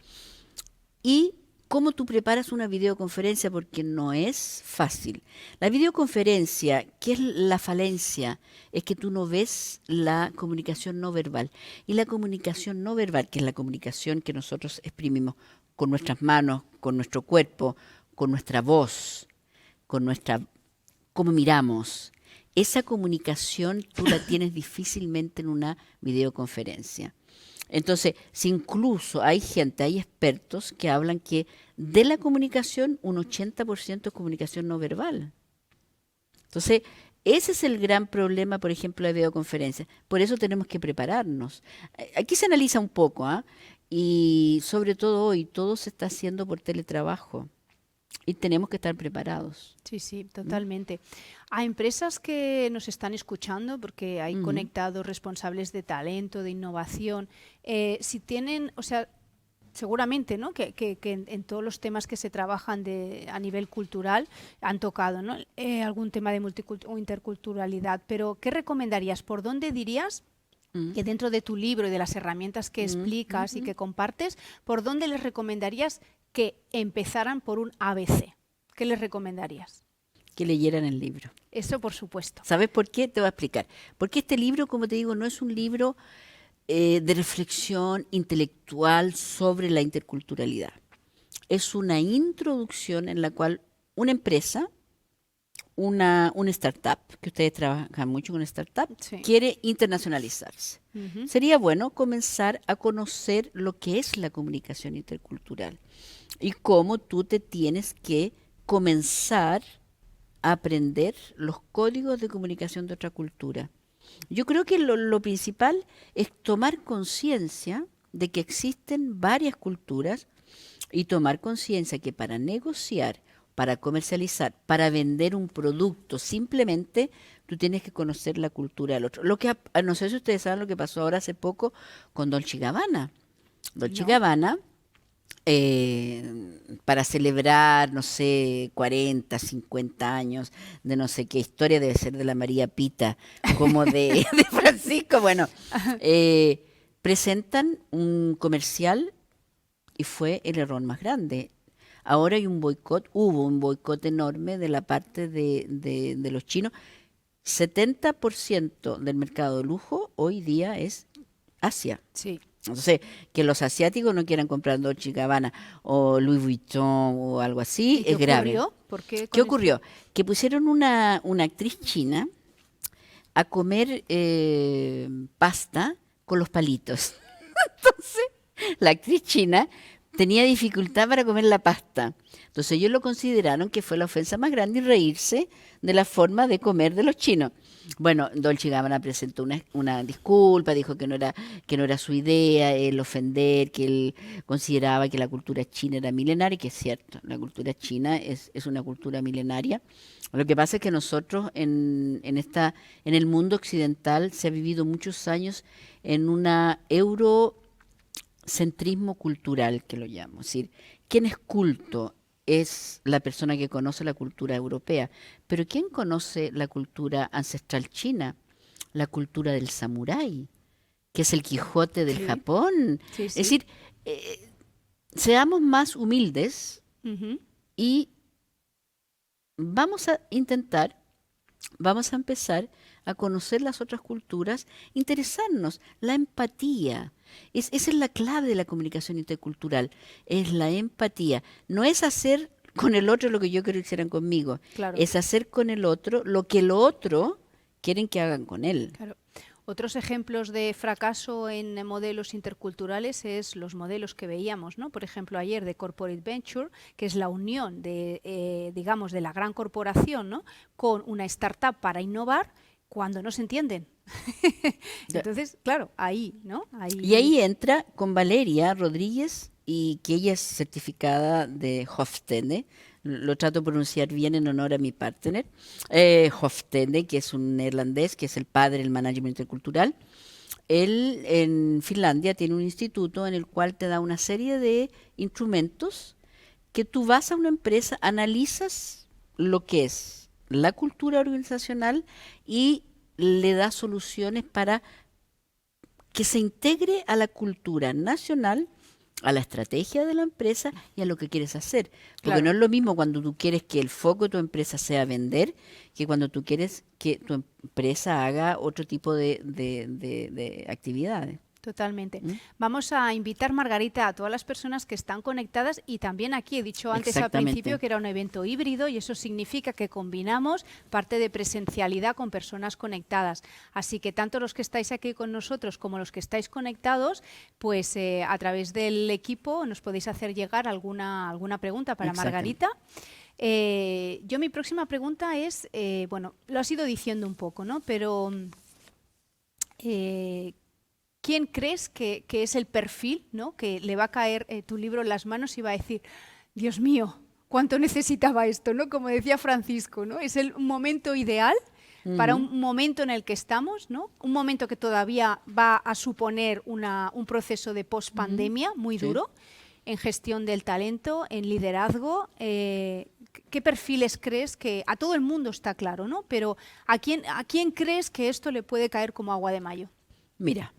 y cómo tú preparas una videoconferencia, porque no es fácil. La videoconferencia, ¿qué es la falencia? Es que tú no ves la comunicación no verbal. Y la comunicación no verbal, que es la comunicación que nosotros exprimimos con nuestras manos, con nuestro cuerpo, con nuestra voz, cómo miramos. Esa comunicación tú la tienes difícilmente en una videoconferencia. Entonces, si incluso hay expertos que hablan que de la comunicación un 80% es comunicación no verbal. Entonces, ese es el gran problema, por ejemplo, de videoconferencias. Por eso tenemos que prepararnos. Aquí se analiza un poco, y sobre todo hoy, todo se está haciendo por teletrabajo. Y tenemos que estar preparados. Sí, totalmente. A empresas que nos están escuchando, porque hay conectados responsables de talento, de innovación, si tienen, seguramente, ¿no? que en todos los temas que se trabajan a nivel cultural han tocado, ¿no? Algún tema de o interculturalidad, pero ¿qué recomendarías? ¿Por dónde dirías que dentro de tu libro y de las herramientas que explicas y que compartes, por dónde les recomendarías que empezaran por un ABC? ¿Qué les recomendarías? Que leyeran el libro. Eso por supuesto. ¿Sabes por qué? Te voy a explicar. Porque este libro, como te digo, no es un libro de reflexión intelectual sobre la interculturalidad. Es una introducción en la cual una empresa, una startup, que ustedes trabajan mucho con startup, quiere internacionalizarse. Sería bueno comenzar a conocer lo que es la comunicación intercultural y cómo tú te tienes que comenzar a aprender los códigos de comunicación de otra cultura. Yo creo que lo principal es tomar conciencia de que existen varias culturas y tomar conciencia que para negociar, para comercializar, para vender un producto, simplemente tú tienes que conocer la cultura del otro. No sé si ustedes saben lo que pasó ahora hace poco con Dolce & Gabbana. Dolce & Gabbana, para celebrar, no sé, 40, 50 años de no sé qué historia, debe ser de la María Pita, como de Francisco, bueno, presentan un comercial y fue el error más grande. Ahora hay hubo un boicot enorme de la parte de los chinos. 70% del mercado de lujo hoy día es Asia. Sí. Entonces, que los asiáticos no quieran comprar Dolce & Gabbana o Louis Vuitton o algo así ¿Y qué es grave. ocurrió? ¿Por qué ¿Qué con ocurrió? Que pusieron una actriz china a comer pasta con los palitos. Entonces, la actriz china tenía dificultad para comer la pasta. Entonces ellos lo consideraron que fue la ofensa más grande y reírse de la forma de comer de los chinos. Bueno, Dolce & Gabbana presentó una disculpa, dijo que no era su idea el ofender, que él consideraba que la cultura china era milenaria, y que es cierto, la cultura china es una cultura milenaria. Lo que pasa es que nosotros en el mundo occidental se ha vivido muchos años en una eurocentrismo cultural, que lo llamo. Es decir, ¿quién es culto? Es la persona que conoce la cultura europea. Pero ¿quién conoce la cultura ancestral china? La cultura del samurái, que es el Quijote del Sí, Japón. sí, Es sí. decir, seamos más humildes Ujú. y vamos a intentar, vamos a empezar a conocer las otras culturas, interesarnos, la empatía. Esa es la clave de la comunicación intercultural, es la empatía. No es hacer con el otro lo que yo quiero que hicieran conmigo, Claro, es hacer con el otro lo que el otro quieren que hagan con él. claro. Otros ejemplos de fracaso en modelos interculturales es los modelos que veíamos, ¿no? Por ejemplo, ayer de Corporate Venture, que es la unión de, digamos, de la gran corporación, ¿no? Con una startup para innovar cuando no se entienden. Ya. Entonces, claro, ahí, ¿no? Y Ahí, ahí entra con Valeria Rodríguez, y que ella es certificada de Hofstede, lo trato de pronunciar bien en honor a mi partner, Hofstede, que es un neerlandés, que es el padre del management intercultural. Él en Finlandia tiene un instituto en el cual te da una serie de instrumentos que tú vas a una empresa, analizas lo que es la cultura organizacional y le das soluciones para que se integre a la cultura nacional, a la estrategia de la empresa y a lo que quieres hacer. Porque no claro. es lo mismo cuando tú quieres que el foco de tu empresa sea vender, que cuando tú quieres que tu empresa haga otro tipo de actividades. Totalmente. ¿Mm? Vamos a invitar, Margarita, a todas las personas que están conectadas y también aquí he dicho antes al principio Exactamente. que era un evento híbrido y eso significa que combinamos parte de presencialidad con personas conectadas. Así que tanto los que estáis aquí con nosotros como los que estáis conectados, pues a través del equipo nos podéis hacer llegar alguna pregunta para Exactamente. Margarita. Yo mi próxima pregunta es, bueno, lo has ido diciendo un poco, ¿no? Pero eh, ¿quién crees que es el perfil, ¿no? Que le va a caer tu libro en las manos y va a decir, Dios mío, cuánto necesitaba esto, ¿no? Como decía Francisco, ¿no? Es el momento ideal para Ujú. un momento en el que estamos, ¿no? Un momento que todavía va a suponer un proceso de Ujú. pospandemia muy Sí. duro en gestión del talento, en liderazgo. ¿Qué perfiles crees que a todo el mundo está claro, ¿no? Pero ¿a quién crees que esto le puede caer como agua de mayo? Mira,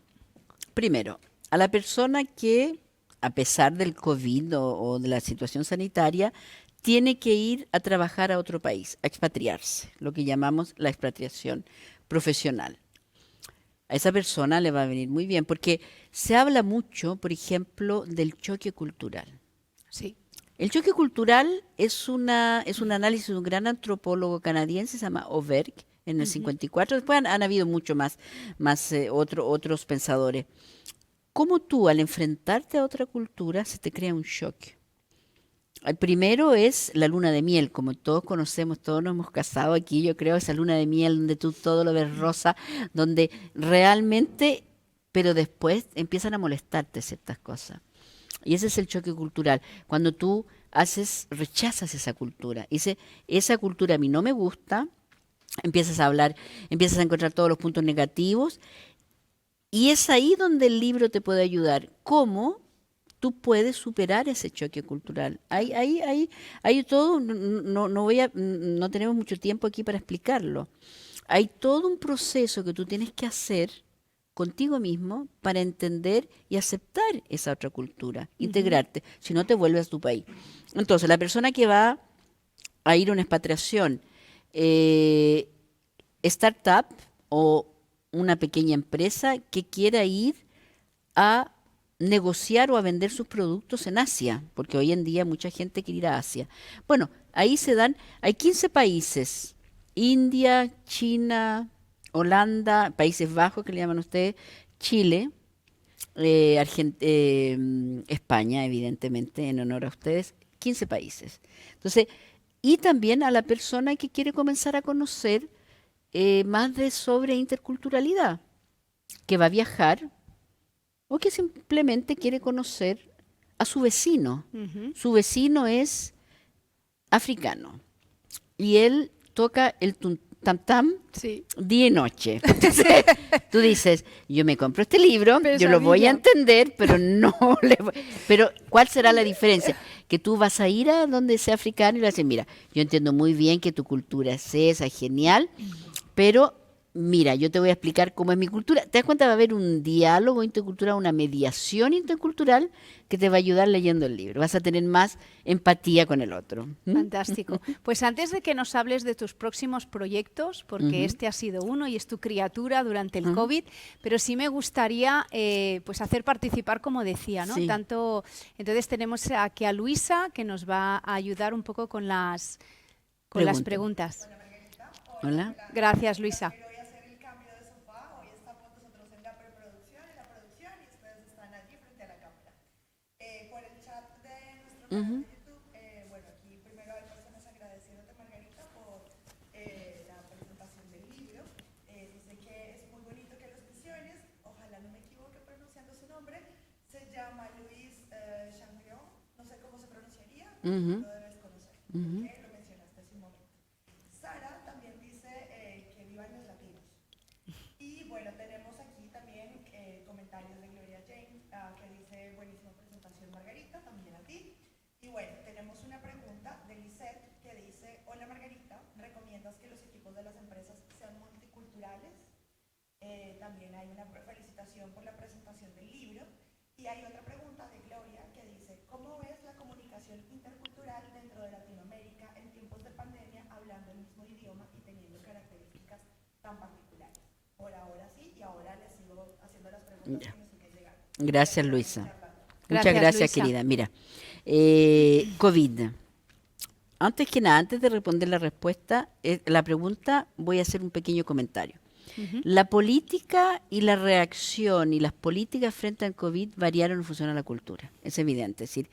primero, a la persona que, a pesar del COVID o de la situación sanitaria, tiene que ir a trabajar a otro país, a expatriarse, lo que llamamos la expatriación profesional. A esa persona le va a venir muy bien, porque se habla mucho, por ejemplo, del choque cultural. Sí. El choque cultural es un análisis de un gran antropólogo canadiense, se llama Oberg, en el Ujú. 54. Después han habido mucho otros pensadores. ¿Cómo tú, al enfrentarte a otra cultura, se te crea un shock? El primero es la luna de miel, como todos conocemos, todos nos hemos casado aquí, yo creo, esa luna de miel donde tú todo lo ves rosa, donde realmente, pero después empiezan a molestarte ciertas cosas. Y ese es el choque cultural, cuando tú rechazas esa cultura, y esa cultura a mí no me gusta, empiezas a hablar, empiezas a encontrar todos los puntos negativos, y es ahí donde el libro te puede ayudar. ¿Cómo tú puedes superar ese choque cultural? Hay todo, no tenemos mucho tiempo aquí para explicarlo. Hay todo un proceso que tú tienes que hacer contigo mismo para entender y aceptar esa otra cultura, Ujú. integrarte, si no te vuelves a tu país. Entonces, la persona que va a ir a una expatriación, eh, startup o una pequeña empresa que quiera ir a negociar o a vender sus productos en Asia, porque hoy en día mucha gente quiere ir a Asia. Bueno, ahí hay 15 países, India, China, Holanda, Países Bajos, que le llaman ustedes, Chile, España, evidentemente, en honor a ustedes, 15 países. Entonces, y también a la persona que quiere comenzar a conocer más sobre interculturalidad, que va a viajar o que simplemente quiere conocer a su vecino. Ujú. Su vecino es africano y él toca el tam tam Sí. día y noche. Entonces, tú dices, yo me compro este libro, yo lo voy a Pesadilla. entender, pero no le voy. Pero, ¿cuál será la diferencia? Que tú vas a ir a donde sea africano y le vas a decir, mira, yo entiendo muy bien que tu cultura es esa, es genial, pero mira, yo te voy a explicar cómo es mi cultura. ¿Te das cuenta? Va a haber un diálogo intercultural, una mediación intercultural que te va a ayudar leyendo el libro. Vas a tener más empatía con el otro. ¿Mm? Fantástico. Pues antes de que nos hables de tus próximos proyectos, porque Ujú. este ha sido uno y es tu criatura durante el Ajá. COVID, pero sí me gustaría pues hacer participar, como decía, ¿no? Sí. Entonces tenemos aquí a Luisa, que nos va a ayudar un poco con las preguntas. Hola. Gracias, Luisa. Voy a hacer el cambio de sofá. Hoy estamos nosotros en la preproducción, en la producción, y ustedes están allí frente a la cámara. Por el chat de nuestro canal de YouTube, bueno, aquí primero hay personas agradeciéndote, Margarita, por la presentación del libro. Dice que es muy bonito que los menciones, ojalá no me equivoque pronunciando su nombre. Se llama Luis Changrion, no sé cómo se pronunciaría, Ujú. lo debes conocer. Ujú. ¿Ok? Lo mencionaste hace un momento. Sara también dice que vivan los latinos. Y bueno, tenemos aquí también comentarios de Gloria Jane, que dice, buenísima presentación Margarita, también a ti. Y bueno, tenemos una pregunta de Lisette que dice, hola Margarita, ¿recomiendas que los equipos de las empresas sean multiculturales? También hay una felicitación por la presentación del libro. Y hay otra pregunta de Gloria que dice, ¿cómo ves la comunicación intercultural dentro de Latinoamérica en tiempos de pandemia, hablando el mismo idioma y teniendo características tan particulares? Por ahora sí, y ahora les sigo haciendo las preguntas Ya. que me siguen llegando. Gracias, Luisa. Muchas Gracias, gracias, Luisa. querida. Mira, COVID. Antes que nada, antes de responder la pregunta, voy a hacer un pequeño comentario. La política y la reacción y las políticas frente al COVID variaron en función a la cultura, es evidente. Es decir,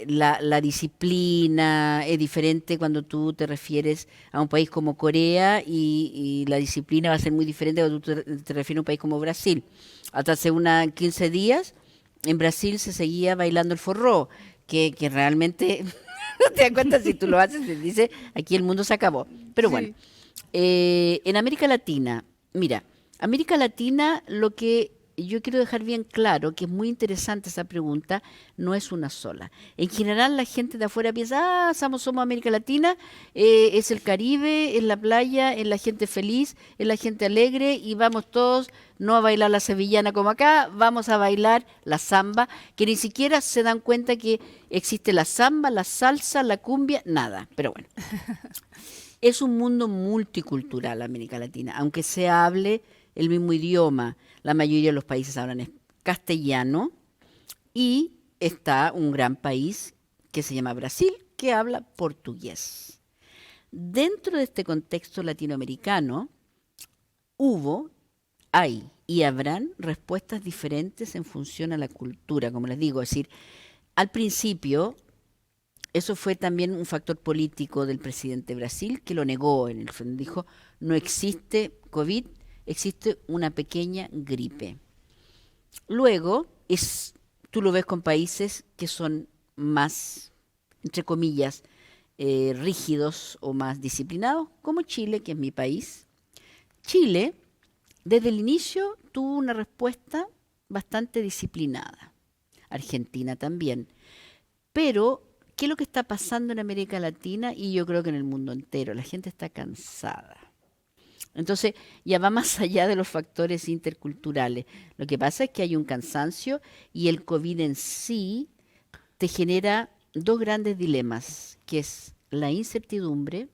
la disciplina es diferente cuando tú te refieres a un país como Corea y la disciplina va a ser muy diferente cuando tú te refieres a un país como Brasil. Hasta hace 15 días en Brasil se seguía bailando el forró, que realmente no te das cuenta si tú lo haces, te dice, aquí el mundo se acabó. Pero bueno. Sí. En América Latina, mira, América Latina, lo que yo quiero dejar bien claro, que es muy interesante esa pregunta, no es una sola. En general la gente de afuera piensa, somos América Latina, es el Caribe, es la playa, es la gente feliz, es la gente alegre y vamos todos no a bailar la sevillana como acá, vamos a bailar la samba, que ni siquiera se dan cuenta que existe la samba, la salsa, la cumbia, nada, pero bueno. Es un mundo multicultural América Latina, aunque se hable el mismo idioma. La mayoría de los países hablan castellano y está un gran país que se llama Brasil, que habla portugués. Dentro de este contexto latinoamericano hay y habrán respuestas diferentes en función a la cultura, como les digo. Es decir, al principio eso fue también un factor político del presidente de Brasil, que lo negó en el fondo. Dijo, no existe COVID, existe una pequeña gripe. Luego, tú lo ves con países que son más, entre comillas, rígidos o más disciplinados, como Chile, que es mi país. Chile, desde el inicio, tuvo una respuesta bastante disciplinada. Argentina también. Pero ¿qué es lo que está pasando en América Latina y yo creo que en el mundo entero? La gente está cansada. Entonces, ya va más allá de los factores interculturales. Lo que pasa es que hay un cansancio y el COVID en sí te genera dos grandes dilemas, que es la incertidumbre,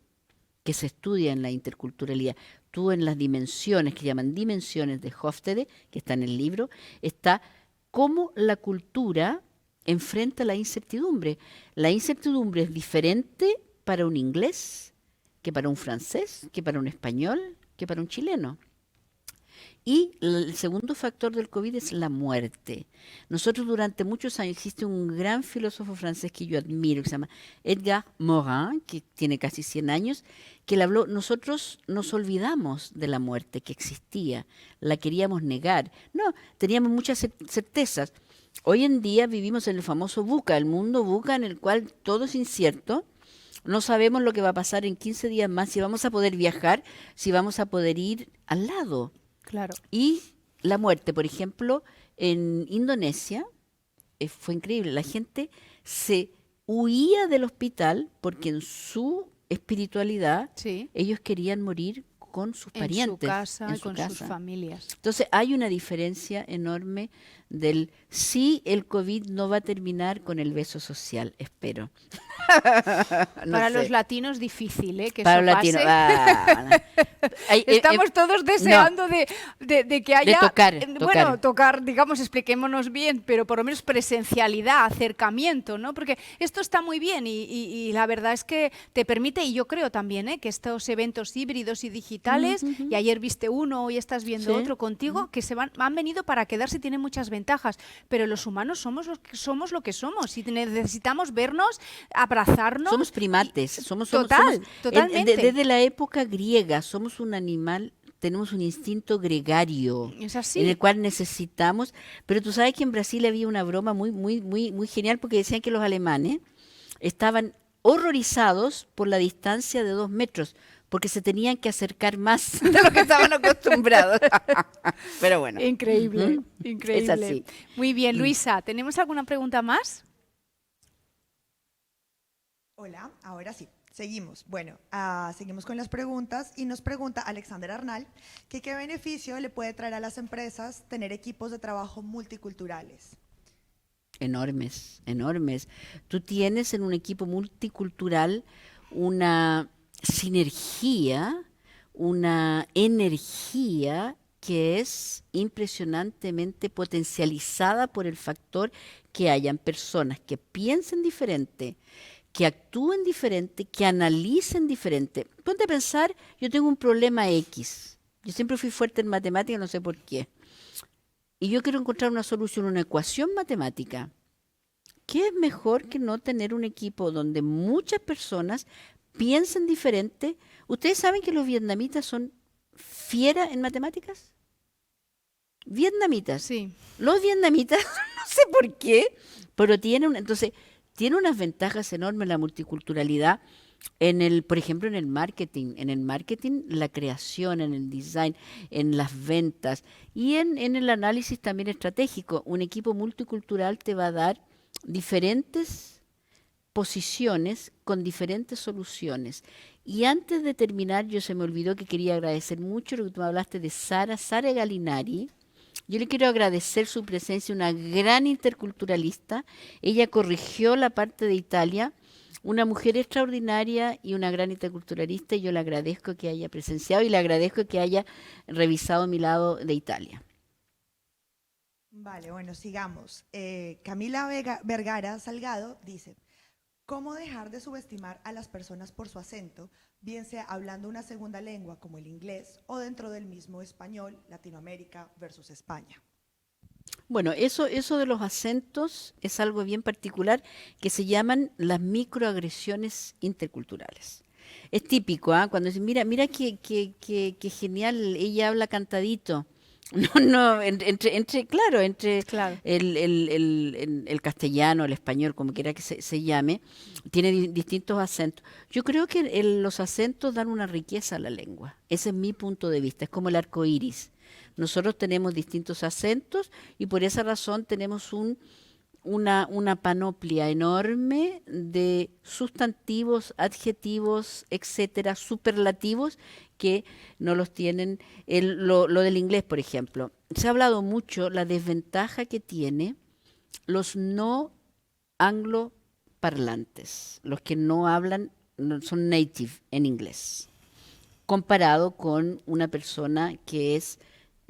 que se estudia en la interculturalidad. Tú en las dimensiones, que llaman dimensiones de Hofstede, que está en el libro, está cómo la cultura enfrenta la incertidumbre. La incertidumbre es diferente para un inglés que para un francés, que para un español, que para un chileno. Y el segundo factor del COVID es la muerte. Nosotros durante muchos años, existe un gran filósofo francés que yo admiro, que se llama Edgar Morin, que tiene casi 100 años, que él habló, nosotros nos olvidamos de la muerte que existía, la queríamos negar. No, teníamos muchas certezas. Hoy en día vivimos en el famoso VUCA, el mundo VUCA en el cual todo es incierto. No sabemos lo que va a pasar en 15 días más, si vamos a poder viajar, si vamos a poder ir al lado. Claro. Y la muerte, por ejemplo, en Indonesia, fue increíble. La gente se huía del hospital porque en su espiritualidad Sí. ellos querían morir con sus parientes. En su casa en y su con sus casa. familias. Entonces hay una diferencia enorme del sí, el COVID no va a terminar con el beso social, espero. No Para sé. los latinos difícil, ¿eh? Que Para eso los latinos. pase. Estamos todos deseando de que haya... Bueno, tocar, digamos, expliquémonos bien, pero por lo menos presencialidad, acercamiento, ¿no? Porque esto está muy bien y la verdad es que te permite, y yo creo también, que estos eventos híbridos y digitales, y ayer viste uno, hoy estás viendo Sí. otro contigo, que han venido para quedarse y tienen muchas ventajas, pero los humanos somos lo que somos y necesitamos vernos, abrazarnos. Somos primates, Totalmente. desde la época griega somos un animal, tenemos un instinto gregario Es así. en el cual necesitamos, pero tú sabes que en Brasil había una broma muy genial porque decían que los alemanes estaban horrorizados por la distancia de 2 metros porque se tenían que acercar más de lo que estaban acostumbrados. Pero bueno. Increíble, Ujú. increíble. Es así. Muy bien, Luisa, ¿tenemos alguna pregunta más? Hola, ahora sí. Seguimos. Bueno, seguimos con las preguntas y nos pregunta Alexander Arnal que qué beneficio le puede traer a las empresas tener equipos de trabajo multiculturales. Enormes, enormes. Tú tienes en un equipo multicultural una sinergia, una energía que es impresionantemente potencializada por el factor que hayan personas que piensen diferente, que actúen diferente, que analicen diferente. Ponte a pensar, yo tengo un problema X. Yo siempre fui fuerte en matemáticas, no sé por qué. Y yo quiero encontrar una solución, una ecuación matemática. ¿Qué es mejor que no tener un equipo donde muchas personas piensen diferente? ¿Ustedes saben que los vietnamitas son fieras en matemáticas? Vietnamitas. Sí. Los vietnamitas, no sé por qué, pero entonces, tiene unas ventajas enormes la multiculturalidad por ejemplo, en el marketing. En el marketing, la creación, en el design, en las ventas y en el análisis también estratégico. Un equipo multicultural te va a dar diferentes posiciones con diferentes soluciones. Y antes de terminar, se me olvidó que quería agradecer mucho lo que tú me hablaste de Sara Galinari. Yo le quiero agradecer su presencia, una gran interculturalista. Ella corrigió la parte de Italia, una mujer extraordinaria y una gran interculturalista, y yo le agradezco que haya presenciado y le agradezco que haya revisado mi lado de Italia. Vale, bueno, sigamos. Camila Vergara Salgado dice, ¿cómo dejar de subestimar a las personas por su acento, bien sea hablando una segunda lengua como el inglés o dentro del mismo español, Latinoamérica versus España? Bueno, eso de los acentos es algo bien particular que se llaman las microagresiones interculturales. Es típico, cuando dicen, mira qué genial, ella habla cantadito. No, claro, el castellano, el español, como quiera que se llame, tiene distintos acentos. Yo creo que los acentos dan una riqueza a la lengua. Ese es mi punto de vista, es como el arco iris. Nosotros tenemos distintos acentos y por esa razón tenemos una panoplia enorme de sustantivos, adjetivos, etcétera, superlativos que no los tienen. Lo del inglés, por ejemplo. Se ha hablado mucho la desventaja que tiene los no angloparlantes, los que no hablan, no son native en inglés, comparado con una persona que es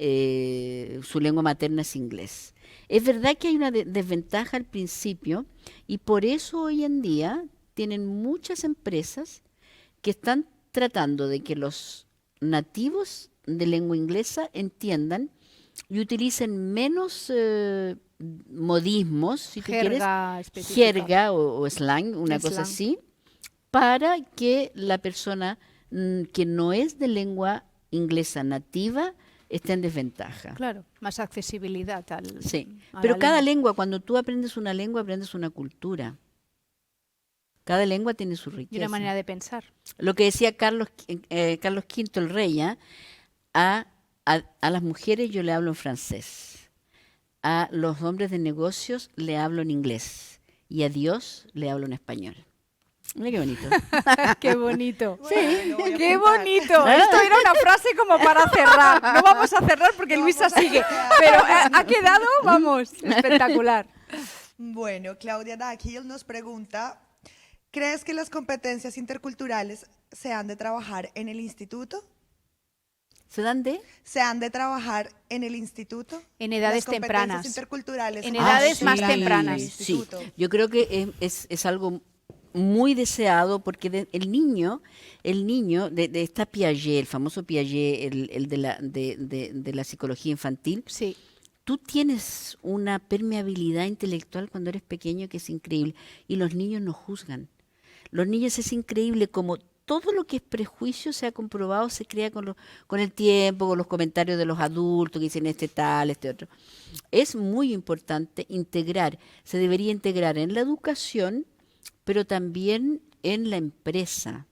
su lengua materna es inglés. Es verdad que hay una desventaja al principio y por eso hoy en día tienen muchas empresas que están tratando de que los nativos de lengua inglesa entiendan y utilicen menos modismos, si tú quieres, Jerga específica. jerga o slang, una cosa Slang. así, para que la persona que no es de lengua inglesa nativa esté en desventaja. Claro, más accesibilidad Sí, a pero la cada lengua. lengua, cuando tú aprendes una lengua, aprendes una cultura. Cada lengua tiene su Y riqueza. una manera de pensar. Lo que decía Carlos V, el rey, a las mujeres yo le hablo en francés, a los hombres de negocios le hablo en inglés y a Dios le hablo en español. Mira qué bonito. Qué bonito. Bueno, lo voy a Qué apuntar. bonito. Esto era una frase como para cerrar. No vamos a cerrar porque No Luisa vamos a sigue. cerrar. Pero ha quedado, vamos, espectacular. Bueno, Claudia Dakhil nos pregunta, ¿crees que las competencias interculturales se han de trabajar en el instituto? ¿Se dan de? ¿Se han de trabajar en el instituto? En edades Las competencias tempranas. interculturales. En se edades han más de trabajar en el tempranas. Sí, instituto. yo creo que es algo muy deseado porque el niño de esta Piaget, el famoso Piaget, el de la psicología infantil, Sí. tú tienes una permeabilidad intelectual cuando eres pequeño que es increíble y los niños no juzgan. Los niños es increíble como todo lo que es prejuicio se ha comprobado, se crea con el tiempo, con los comentarios de los adultos que dicen este tal, este otro. Es muy importante integrar, se debería integrar en la educación, pero también en la empresa.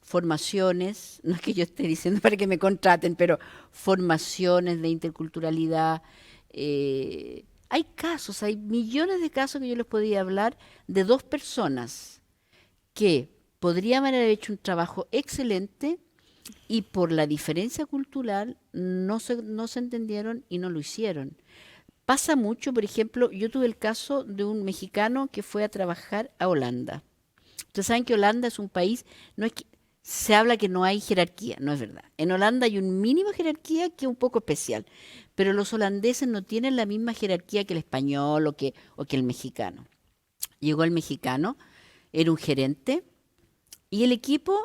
Formaciones, no es que yo esté diciendo para que me contraten, pero formaciones de interculturalidad. Hay casos, hay millones de casos que yo les podía hablar de dos personas que podrían haber hecho un trabajo excelente y por la diferencia cultural no se entendieron y no lo hicieron. Pasa mucho, por ejemplo, yo tuve el caso de un mexicano que fue a trabajar a Holanda. Ustedes saben que Holanda es un país, no es que se habla que no hay jerarquía, no es verdad. En Holanda hay un mínimo de jerarquía que es un poco especial, pero los holandeses no tienen la misma jerarquía que el español o que el mexicano. Llegó el mexicano, era un gerente, y el equipo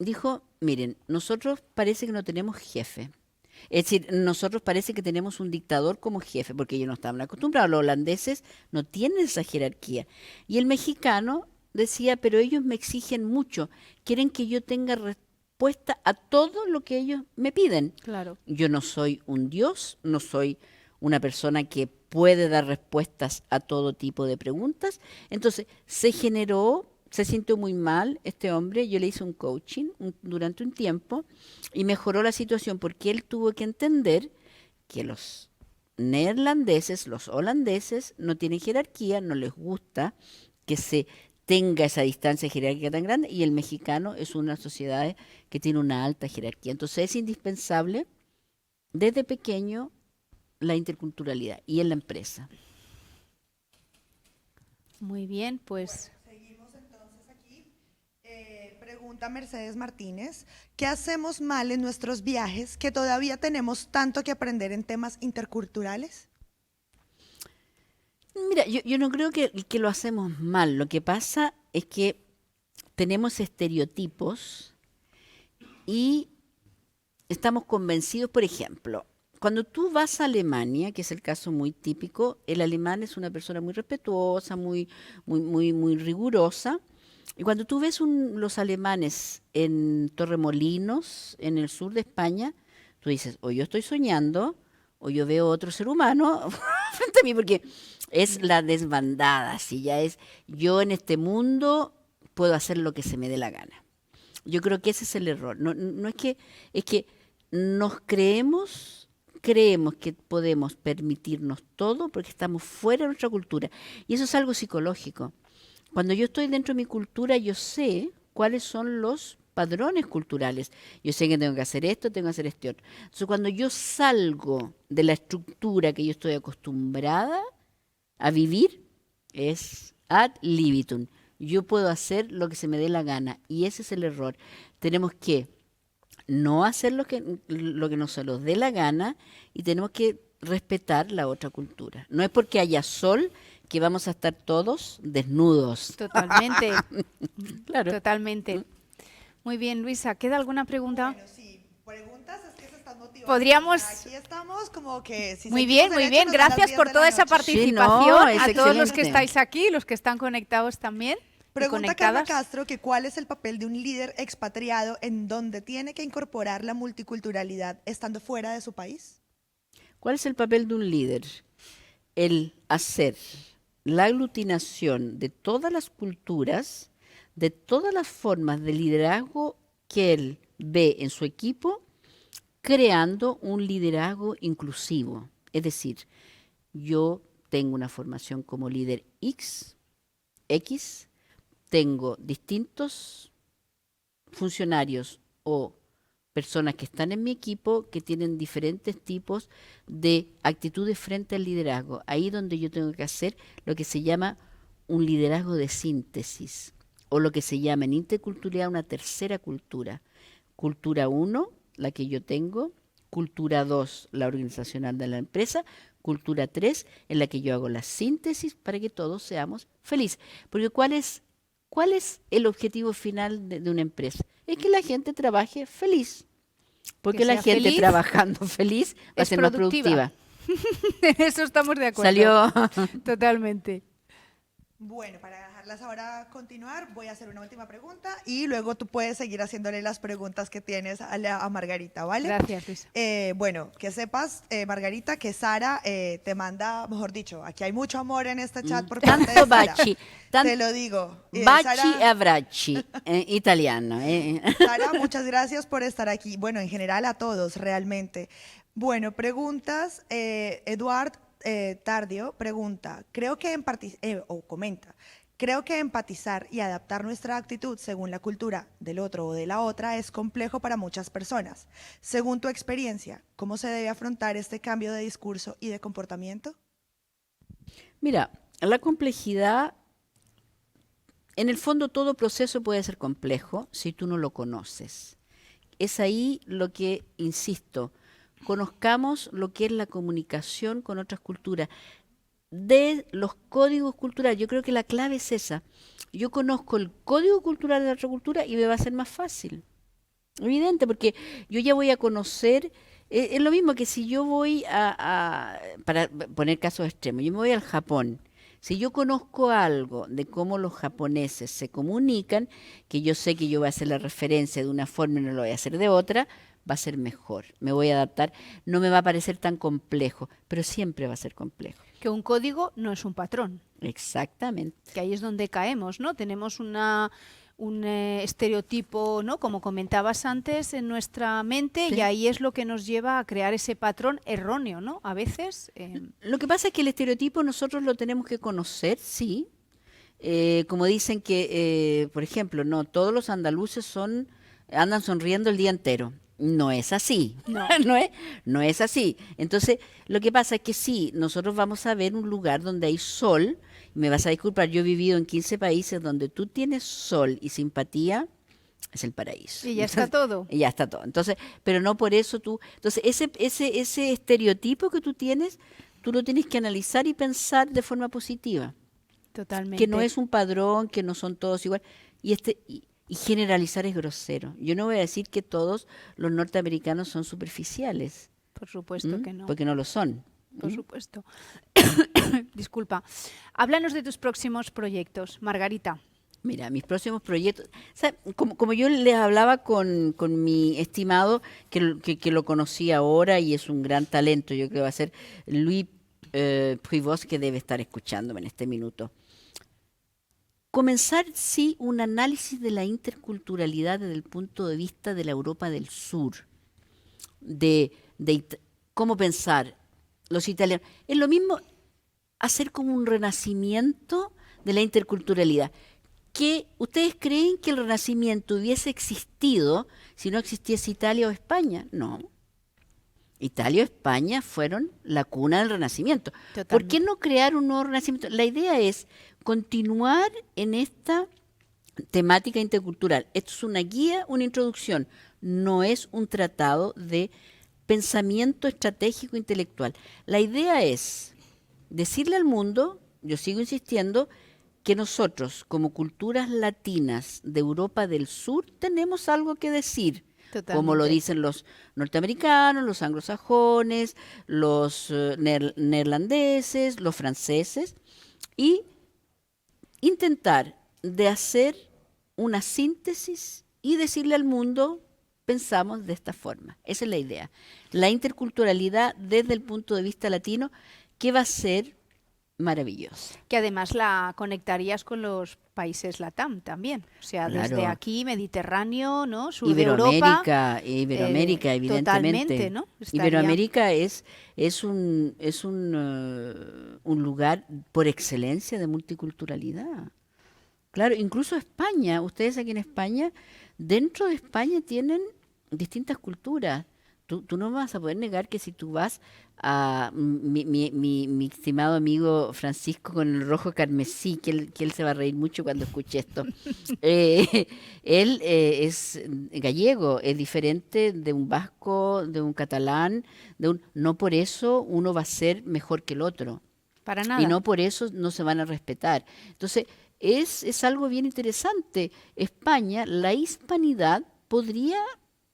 dijo, miren, nosotros parece que no tenemos jefe. Es decir, nosotros parece que tenemos un dictador como jefe, porque ellos no estaban acostumbrados. Los holandeses no tienen esa jerarquía. Y el mexicano decía, pero ellos me exigen mucho. Quieren que yo tenga respuesta a todo lo que ellos me piden. Claro. Yo no soy un dios, no soy una persona que puede dar respuestas a todo tipo de preguntas. Entonces, se sintió muy mal este hombre, yo le hice un coaching durante un tiempo y mejoró la situación porque él tuvo que entender que los neerlandeses, los holandeses no tienen jerarquía, no les gusta que se tenga esa distancia jerárquica tan grande y el mexicano es una sociedad que tiene una alta jerarquía. Entonces es indispensable desde pequeño la interculturalidad y en la empresa. Muy bien, pues Seguimos entonces aquí. Pregunta Mercedes Martínez, ¿qué hacemos mal en nuestros viajes que todavía tenemos tanto que aprender en temas interculturales? Mira, yo no creo que lo hacemos mal. Lo que pasa es que tenemos estereotipos y estamos convencidos, por ejemplo, cuando tú vas a Alemania, que es el caso muy típico, el alemán es una persona muy respetuosa, muy rigurosa. Y cuando tú ves los alemanes en Torremolinos, en el sur de España, tú dices, o yo estoy soñando, o yo veo otro ser humano frente a mí, porque es la desbandada, si ya es, yo en este mundo puedo hacer lo que se me dé la gana. Yo creo que ese es el error. No es que nos creemos que podemos permitirnos todo porque estamos fuera de nuestra cultura. Y eso es algo psicológico. Cuando yo estoy dentro de mi cultura, yo sé cuáles son los padrones culturales. Yo sé que tengo que hacer esto, tengo que hacer este otro. Entonces, cuando yo salgo de la estructura que yo estoy acostumbrada a vivir, es ad libitum. Yo puedo hacer lo que se me dé la gana. Y ese es el error. Tenemos que no hacer lo que no se nos dé la gana y tenemos que respetar la otra cultura. No es porque haya sol que vamos a estar todos desnudos. Totalmente, Claro. totalmente. Muy bien, Luisa, ¿queda alguna pregunta? Bueno, sí, preguntas es que se están motivando. Podríamos- Aquí estamos como que... Si Muy seguimos bien, muy derecho, bien. nos dan las Gracias 10 por de toda la esa noche. participación. Sí, no, a es todos los que excelente. estáis aquí, los que están conectados también. y Pregunta Carla conectadas. Castro que cuál es el papel de un líder expatriado en donde tiene que incorporar la multiculturalidad estando fuera de su país. ¿Cuál es el papel de un líder? El hacer la aglutinación de todas las culturas, de todas las formas de liderazgo que él ve en su equipo, creando un liderazgo inclusivo. Es decir, yo tengo una formación como líder X, tengo distintos funcionarios o personas que están en mi equipo que tienen diferentes tipos de actitudes frente al liderazgo. Ahí donde yo tengo que hacer lo que se llama un liderazgo de síntesis o lo que se llama en interculturalidad una tercera cultura. Cultura 1, la que yo tengo, cultura 2, la organizacional de la empresa, cultura 3, en la que yo hago la síntesis para que todos seamos felices. Porque ¿cuál es el objetivo final de una empresa? Es que la gente trabaje feliz. Porque Que la sea gente feliz, trabajando feliz va a es ser más productiva. productiva. En eso estamos de acuerdo. Salió. Totalmente. Bueno, para dejarlas ahora continuar, voy a hacer una última pregunta y luego tú puedes seguir haciéndole las preguntas que tienes a Margarita, ¿vale? Gracias, Luisa. Bueno, que sepas, Margarita, que Sara te manda, mejor dicho, aquí hay mucho amor en este chat por parte de Tanto Sara. baci, Te lo digo. baci Sara, e abbracci, italiano. Sara, muchas gracias por estar aquí. Bueno, en general a todos, realmente. Bueno, preguntas. Eduard Tardio pregunta, comenta, creo que empatizar y adaptar nuestra actitud según la cultura del otro o de la otra es complejo para muchas personas. Según tu experiencia, ¿cómo se debe afrontar este cambio de discurso y de comportamiento? Mira, la complejidad, en el fondo todo proceso puede ser complejo si tú no lo conoces. Es ahí lo que, insisto, conozcamos lo que es la comunicación con otras culturas, de los códigos culturales. Yo creo que la clave es esa. Yo conozco el código cultural de la otra cultura y me va a ser más fácil. Evidente, porque yo ya voy a conocer, es lo mismo que si yo voy para poner casos extremos, yo me voy al Japón. Si yo conozco algo de cómo los japoneses se comunican, que yo sé que yo voy a hacer la referencia de una forma y no lo voy a hacer de otra, va a ser mejor, me voy a adaptar, no me va a parecer tan complejo, pero siempre va a ser complejo. Que un código no es un patrón. Exactamente. Que ahí es donde caemos, ¿no? Tenemos un estereotipo, ¿no? Como comentabas antes, en nuestra mente, Sí. y ahí es lo que nos lleva a crear ese patrón erróneo, ¿no? A veces. Lo que pasa es que el estereotipo nosotros lo tenemos que conocer, sí. Como dicen que, por ejemplo, no todos los andaluces andan sonriendo el día entero. No es así. No. No es así. Entonces, lo que pasa es que sí, nosotros vamos a ver un lugar donde hay sol. Me vas a disculpar, yo he vivido en 15 países donde tú tienes sol y simpatía, es el paraíso. Y ya está todo. Y ya está todo. Entonces, pero no por eso tú. Entonces, ese estereotipo que tú tienes, tú lo tienes que analizar y pensar de forma positiva. Totalmente. Que no es un padrón, que no son todos igual. Y generalizar es grosero. Yo no voy a decir que todos los norteamericanos son superficiales. Por supuesto que no. Porque no lo son. Por supuesto. Disculpa. Háblanos de tus próximos proyectos, Margarita. Mira, mis próximos proyectos, o sea, como yo les hablaba con mi estimado, que lo conocí ahora y es un gran talento, yo creo que va a ser Louis Puivos, que debe estar escuchándome en este minuto. Comenzar, sí, un análisis de la interculturalidad desde el punto de vista de la Europa del Sur, de cómo pensar los italianos. Es lo mismo hacer como un renacimiento de la interculturalidad. Que ¿ustedes creen que el Renacimiento hubiese existido si no existiese Italia o España? No. Italia o España fueron la cuna del Renacimiento. Totalmente. ¿Por qué no crear un nuevo Renacimiento? La idea es continuar en esta temática intercultural. Esto es una guía, una introducción. No es un tratado de pensamiento estratégico intelectual. La idea es decirle al mundo, yo sigo insistiendo, que nosotros, como culturas latinas de Europa del Sur, tenemos algo que decir, como lo Totalmente. dicen los norteamericanos, los anglosajones, los neerlandeses, los franceses, y intentar de hacer una síntesis y decirle al mundo, pensamos de esta forma. Esa es la idea. La interculturalidad desde el punto de vista latino, que va a ser maravillosa. Que además la conectarías con los países LATAM también. O sea, desde Claro. aquí, Mediterráneo, ¿no? Sur de Europa. Iberoamérica, evidentemente. Totalmente, ¿no? Estaría- Iberoamérica es un lugar por excelencia de multiculturalidad. Claro, incluso España, ustedes aquí en España, dentro de España tienen distintas culturas. Tú no vas a poder negar que si tú vas a mi estimado amigo Francisco con el rojo carmesí, que él se va a reír mucho cuando escuche esto. Él es gallego, es diferente de un vasco, de un catalán, no por eso uno va a ser mejor que el otro. Para nada. Y no por eso no se van a respetar. Entonces, es algo bien interesante. España, la hispanidad, podría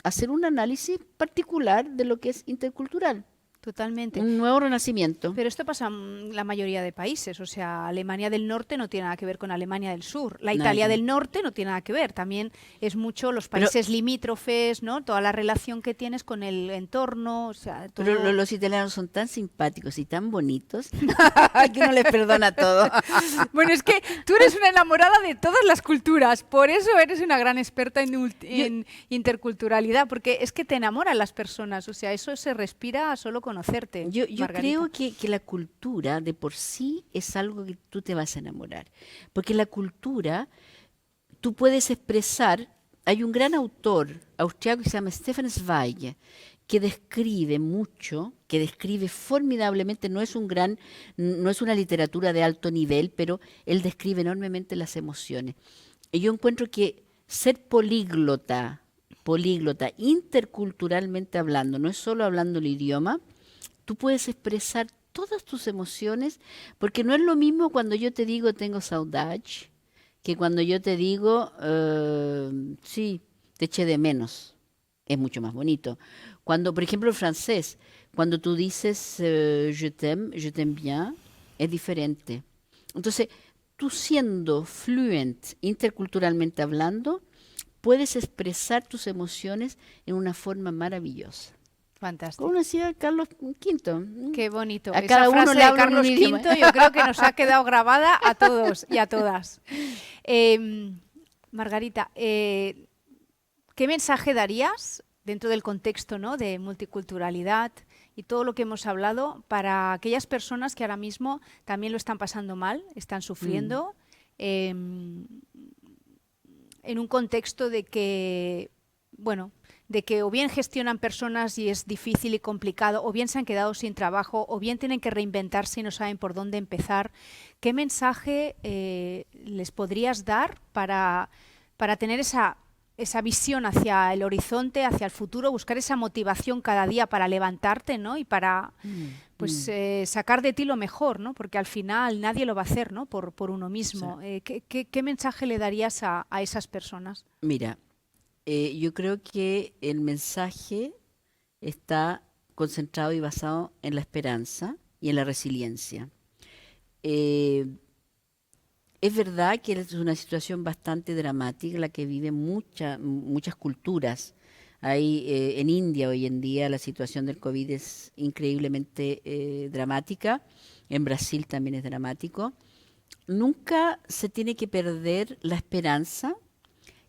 hacer un análisis particular de lo que es intercultural. Totalmente. Un nuevo renacimiento. Pero esto pasa en la mayoría de países, o sea, Alemania del Norte no tiene nada que ver con Alemania del Sur, la Nada Italia que ver. del Norte no tiene nada que ver, también es mucho los Pero- países limítrofes, ¿no? Toda la relación que tienes con el entorno, o sea, todo... Pero los italianos son tan simpáticos y tan bonitos que uno les perdona todo. Bueno, es que tú eres una enamorada de todas las culturas, por eso eres una gran experta en interculturalidad, porque es que te enamoran las personas, o sea, eso se respira a solo conocerte. Yo Margarita. creo que la cultura de por sí es algo que tú te vas a enamorar. Porque la cultura, tú puedes expresar. Hay un gran autor austriaco que se llama Stefan Zweig, que describe mucho, que describe formidablemente, no es una literatura de alto nivel, pero él describe enormemente las emociones. Y yo encuentro que ser políglota, interculturalmente hablando, no es solo hablando el idioma, tú puedes expresar todas tus emociones, porque no es lo mismo cuando yo te digo tengo saudade, que cuando yo te digo, sí, te eché de menos. Es mucho más bonito. Cuando, por ejemplo, el francés, cuando tú dices je t'aime bien, es diferente. Entonces, tú siendo fluent, interculturalmente hablando, puedes expresar tus emociones en una forma maravillosa. Fantástico. Como decía Carlos V. Qué bonito. A Esa cada uno frase le de habla en Carlos un idioma. V yo creo que nos ha quedado grabada a todos y a todas. Margarita, ¿qué mensaje darías dentro del contexto, ¿no?, de multiculturalidad y todo lo que hemos hablado para aquellas personas que ahora mismo también lo están pasando mal, están sufriendo, en un contexto de que, bueno, de que o bien gestionan personas y es difícil y complicado, o bien se han quedado sin trabajo, o bien tienen que reinventarse y no saben por dónde empezar? ¿Qué mensaje les podrías dar para tener esa visión hacia el horizonte, hacia el futuro, buscar esa motivación cada día para levantarte, ¿no?, y para sacar de ti lo mejor, ¿no?, porque al final nadie lo va a hacer, ¿no?, por uno mismo? Sí. ¿Qué mensaje le darías a esas personas? Mira, yo creo que el mensaje está concentrado y basado en la esperanza y en la resiliencia. Es verdad que es una situación bastante dramática la que viven muchas culturas. En India hoy en día la situación del COVID es increíblemente dramática. En Brasil también es dramático. Nunca se tiene que perder la esperanza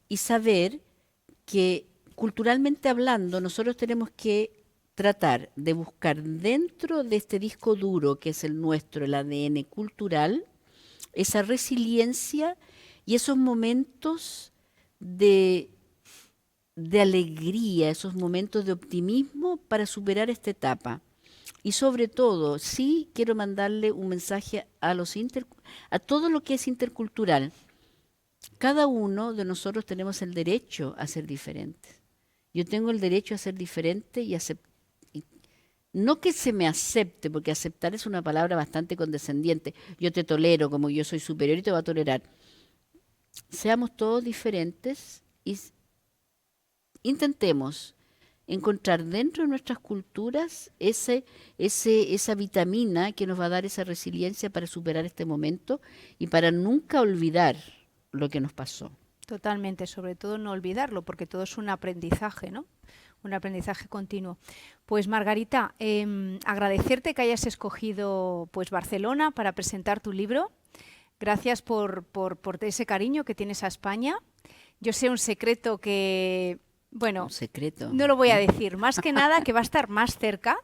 y saber que culturalmente hablando nosotros tenemos que tratar de buscar dentro de este disco duro que es el nuestro, el ADN cultural, esa resiliencia y esos momentos de alegría, esos momentos de optimismo para superar esta etapa. Y sobre todo, sí quiero mandarle un mensaje a todo lo que es intercultural. Cada uno de nosotros tenemos el derecho a ser diferentes. Yo tengo el derecho a ser diferente y no que se me acepte, porque aceptar es una palabra bastante condescendiente. Yo te tolero como yo soy superior y te voy a tolerar. Seamos todos diferentes y intentemos encontrar dentro de nuestras culturas esa vitamina que nos va a dar esa resiliencia para superar este momento y para nunca olvidar lo que nos pasó. Totalmente, sobre todo no olvidarlo, porque todo es un aprendizaje, ¿no? Un aprendizaje continuo. Pues Margarita, agradecerte que hayas escogido pues Barcelona para presentar tu libro. Gracias por ese cariño que tienes a España. Yo sé un secreto que, bueno, un secreto. No lo voy a decir, más que nada que va a estar más cerca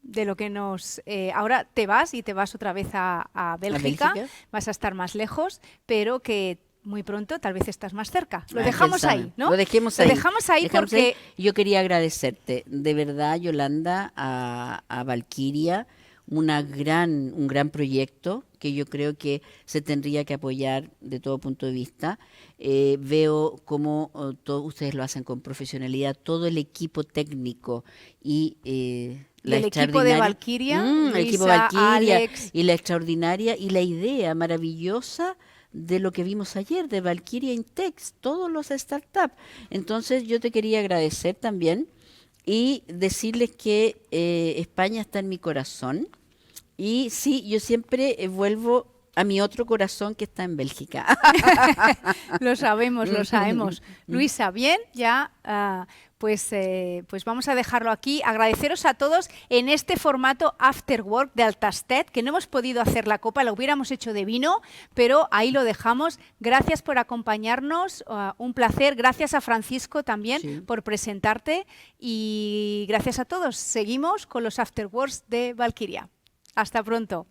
de lo que nos... ahora te vas otra vez a Bélgica, vas a estar más lejos, pero que muy pronto tal vez estás más cerca. Lo dejamos ahí, ¿no? Lo dejemos ahí. Lo dejamos ahí porque... Yo quería agradecerte, de verdad, Yolanda, a Valkyria, un gran proyecto que yo creo que se tendría que apoyar de todo punto de vista. Veo cómo todos ustedes lo hacen con profesionalidad, todo el equipo técnico y el equipo de Valkyria, el equipo Valkyria, Alex, y la extraordinaria y la idea maravillosa de lo que vimos ayer, de Valkyria Intex, todos los startups. Entonces yo te quería agradecer también y decirles que España está en mi corazón. Y sí, yo siempre vuelvo a mi otro corazón que está en Bélgica. Lo sabemos, lo sabemos. Luisa, bien, ya pues vamos a dejarlo aquí. Agradeceros a todos en este formato After Work de Altastet, que no hemos podido hacer la copa, la hubiéramos hecho de vino, pero ahí lo dejamos. Gracias por acompañarnos, un placer. Gracias a Francisco también por presentarte y gracias a todos. Seguimos con los After Works de Valkyria. Hasta pronto.